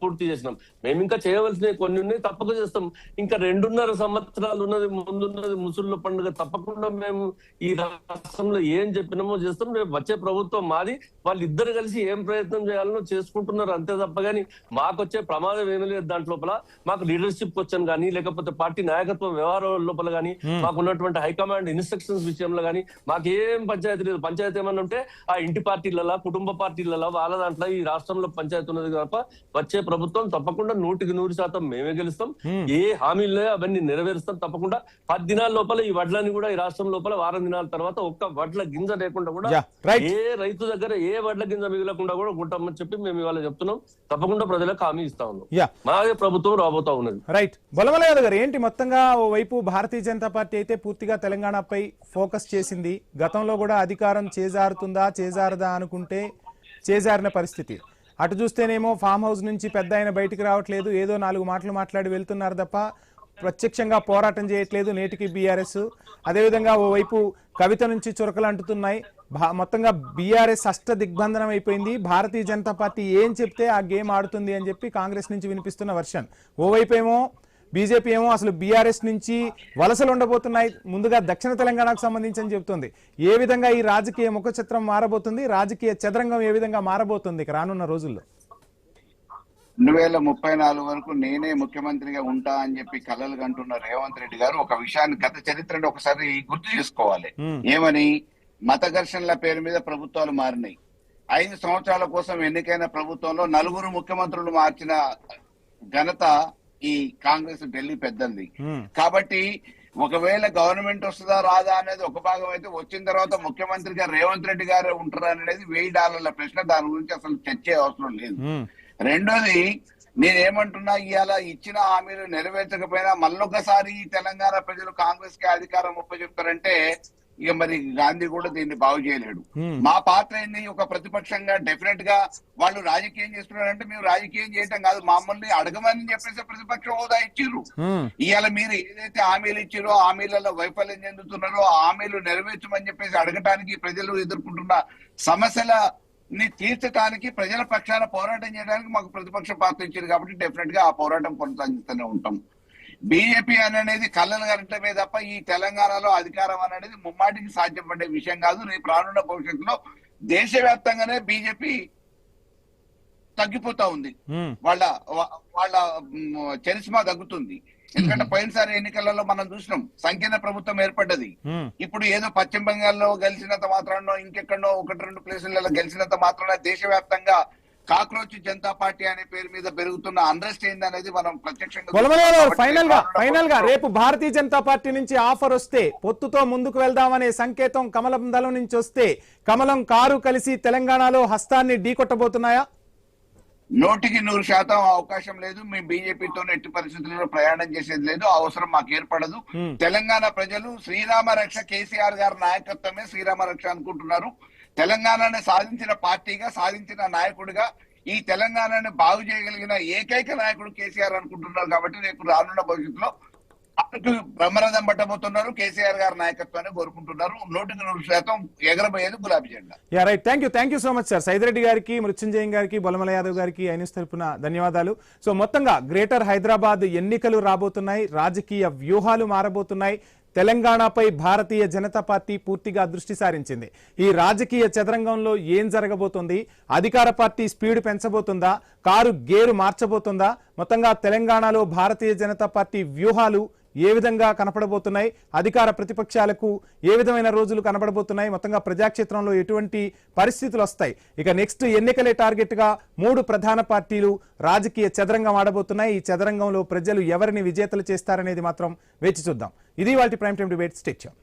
పూర్తి చేసినాం. మేము ఇంకా చేయవలసినవి కొన్ని ఉన్నాయి, తప్పక చేస్తాం. ఇంకా 2.5 సంవత్సరాలు ఉన్నది, ముందున్నది ముసుళ్ళ పండుగ. తప్పకుండా మేము ఈ రాష్ట్రంలో ఏం చెప్పినామో చేస్తాం. రేపు వచ్చే ప్రభుత్వం మాది, వాళ్ళిద్దరు కలిసి ఏం ప్రయత్నం చేయాలనో చేసుకుంటున్నారు అంతే తప్ప కానీ మాకొచ్చే ప్రమాదం ఏమీ లేదు. దాంట్లోపల మాకు లీడర్షిప్ క్వశ్చన్ కానీ, లేకపోతే పార్టీ నాయకత్వ వ్యవహారాల లోపల కానీ, మాకున్నటువంటి హైకమాండ్ ఇన్స్ట్రక్షన్స్ విషయంలో కానీ మాకేం పంచాయతీ లేదు. పంచాయతీ ఏమన్నా ఉంటే ఆ ఇంటి పార్టీలలో, కుటుంబ పార్టీలలో, వాళ్ళ దాంట్లో ఈ రాష్ట్రంలో పంచాయతీ ఉన్నది తప్ప వచ్చే ప్రభుత్వం తప్పకుండా 100% మేమే గెలుస్తాం. ఏ హామీల్లో అవన్నీ నెరవేరుస్తాం. తప్పకుండా 10 దినాల లోపల ఈ వడ్లని కూడా ఈ రాష్ట్రం లోపల, వారం దినాల తర్వాత ఒక్క వడ్ల గింజ లేకుండా కూడా, ఏ రైతు దగ్గర ఏ వడ్ల గింజ మిగలకుండా కూడా ఉంటామని చెప్పి మేము ఇవాళ చెప్తున్నాం. తప్పకుండా ప్రజలకు హామీ ఇస్తా ఉన్నాం. మాదే ప్రభుత్వం రాబోతా ఉన్నది. రైట్, బొల్లమల యాదవ్ గారు, ఏంటి మొత్తంగా ఓవైపు భారతీయ జనతా పార్టీ అయితే పూర్తిగా తెలంగాణపై ఫోకస్ చేసింది. గతంలో కూడా అధికారం చేజారదా అనుకుంటే చేజారిన పరిస్థితి. అటు చూస్తేనేమో ఫామ్ హౌస్ నుంచి పెద్ద ఆయన బయటికి రావట్లేదు, ఏదో 4 మాటలు మాట్లాడి వెళ్తున్నారు తప్ప ప్రత్యక్షంగా పోరాటం చేయట్లేదు నేటికి బీఆర్ఎస్. అదేవిధంగా ఓవైపు కవిత నుంచి చురకలు అంటుతున్నాయి. మొత్తంగా బీఆర్ఎస్ అష్ట దిగ్బంధనం అయిపోయింది. భారతీయ జనతా పార్టీ ఏం చెప్తే ఆ గేమ్ ఆడుతుంది అని చెప్పి కాంగ్రెస్ నుంచి వినిపిస్తున్న వర్షన్. ఓవైపు ఏమో బీజేపీ ఏమో అసలు బీఆర్ఎస్ నుంచి వలసలు ఉండబోతున్నాయి, ముందుగా దక్షిణ తెలంగాణకు సంబంధించి అని చెప్తుంది. ఏ విధంగా ఈ రాజకీయ ముఖ చిత్రం మారబోతుంది, రాజకీయ చదరంగం ఏ విధంగా మారబోతుంది రానున్న రోజుల్లో? 2034 వరకు నేనే ముఖ్యమంత్రిగా ఉంటా అని చెప్పి కలలు కంటున్న రేవంత్ రెడ్డి గారు ఒక విషయాన్ని, గత చరిత్రను ఒకసారి గుర్తు చేసుకోవాలి. ఏమని? మత ఘర్షణల పేరు మీద ప్రభుత్వాలు మారినాయి. 5 సంవత్సరాల కోసం ఎన్నికైన ప్రభుత్వంలో 4 ముఖ్యమంత్రులు మార్చిన ఘనత ఈ కాంగ్రెస్ ఢిల్లీ పెద్దది. కాబట్టి ఒకవేళ గవర్నమెంట్ వస్తుందా రాదా అనేది ఒక భాగం అయితే, వచ్చిన తర్వాత ముఖ్యమంత్రిగా రేవంత్ రెడ్డి గారే ఉంటారా అనేది $1000 ప్రశ్న. దాని గురించి అసలు చర్చ అవసరం లేదు. రెండోది, నేనేమంటున్నా, ఇవాళ ఇచ్చిన హామీలు నెరవేర్చకపోయినా మళ్ళొకసారి తెలంగాణ ప్రజలు కాంగ్రెస్ కి అధికారం ఒప్పచెప్తారంటే ఇక మరి గాంధీ కూడా దీన్ని బాగు చేయలేడు. మా పాత్ర ఏంది, ఒక ప్రతిపక్షంగా డెఫినెట్ గా వాళ్ళు రాజకీయం చేస్తున్నారంటే మేము రాజకీయం చేయటం కాదు, మమ్మల్ని అడగమని చెప్పేసి ప్రతిపక్ష హోదా ఇచ్చిర్రు. ఇవాళ మీరు ఏదైతే హామీలు ఇచ్చిరో హామీలలో వైఫల్యం చెందుతున్నారో ఆ హామీలు నెరవేర్చమని చెప్పేసి అడగటానికి, ప్రజలు ఎదుర్కొంటున్న సమస్యలని తీర్చడానికి, ప్రజల పక్షాన పోరాటం చేయడానికి మాకు ప్రతిపక్ష పాత్ర ఇచ్చారు. కాబట్టి డెఫినెట్ గా ఆ పోరాటం కొనసాగిస్తూనే ఉంటాం. బీజేపీ అనేది కళ్ళను కనటమే తప్ప ఈ తెలంగాణలో అధికారం అనేది ముమ్మాటికి సాధ్యపడే విషయం కాదు. రేపు రానున్న భవిష్యత్తులో దేశవ్యాప్తంగానే బీజేపీ తగ్గిపోతా ఉంది, వాళ్ళ చరిస్మా తగ్గుతుంది. ఎందుకంటే పోయినసారి ఎన్నికలలో మనం చూసినాం, సంకీర్ణ ప్రభుత్వం ఏర్పడ్డది. ఇప్పుడు ఏదో పశ్చిమ బెంగాల్లో గెలిచినంత మాత్రానో ఇంకెక్కడో 1-2 ప్లేసులలో గెలిచినంత మాత్రాన దేశవ్యాప్తంగా కాక్రోచ్ జనతా పార్టీ అనే పేరు మీద పెరుగుతున్న అన్రెస్ట్ ఏందనేది మనం ప్రత్యక్షంగా. ఫైనల్ గా రేపు భారతీయ జనతా పార్టీ నుంచి ఆఫర్ వస్తే, పొత్తుతో ముందుకు వెళ్దామనే సంకేతం కమలం దళం నుంచి వస్తే, కమలం కారు కలిసి తెలంగాణలో హస్తాన్ని ఢీకొట్టబోతున్నాయా? 100% అవకాశం లేదు. మేము బీజేపీతో ఎట్టి పరిస్థితుల్లో ప్రయాణం చేసేది లేదు, అవసరం మాకు ఏర్పడదు. తెలంగాణ ప్రజలు శ్రీరామ రక్ష కేసీఆర్ గారి నాయకత్వమే శ్రీరామ రక్ష అనుకుంటున్నారు. తెలంగాణని సాధించిన పార్టీగా, సాధించిన నాయకుడిగా, ఈ తెలంగాణని బాగు చేయగలిగిన ఏకైక నాయకుడు కేసీఆర్ అనుకుంటున్నారు. కాబట్టి రేపు రానున్న భవిష్యత్తులో బ్రహ్మరథం పట్టబోతున్నారు, కేసీఆర్ గారి నాయకత్వాన్ని కోరుకుంటున్నారు. 100% ఎగరబోయేది గులాబీ జెండా. Right, thank you so much sir. Saidireddy గారికి, మృత్యుంజయం గారికి, బొలమల యాదవ్ గారికి ఐన్యూస్ తరపున ధన్యవాదాలు. సో మొత్తంగా గ్రేటర్ హైదరాబాద్ ఎన్నికలు రాబోతున్నాయి, రాజకీయ వ్యూహాలు మారబోతున్నాయి. తెలంగాణపై భారతీయ జనతా పార్టీ పూర్తిగా దృష్టి సారించింది. ఈ రాజకీయ చదరంగంలో ఏం జరగబోతుంది? అధికార పార్టీ స్పీడ్ పెంచబోతుందా? కారు గేరు మార్చబోతుందా? మొత్తంగా తెలంగాణలో భారతీయ జనతా పార్టీ వ్యూహాలు ఏ విధంగా కనపడబోతున్నాయి? అధికార ప్రతిపక్షాలకు ఏ విధమైన రోజులు కనబడబోతున్నాయి? మొత్తంగా ప్రజాక్షేత్రంలో ఎటువంటి పరిస్థితులు వస్తాయి? ఇక నెక్స్ట్ ఎన్నికలే టార్గెట్ గా 3 ప్రధాన పార్టీలు రాజకీయ చదరంగం ఆడబోతున్నాయి. ఈ చదరంగంలో ప్రజలు ఎవరిని విజేతలు చేస్తారనేది మాత్రం వేచి చూద్దాం. ఇది వాటి prime time debate. Stay tuned.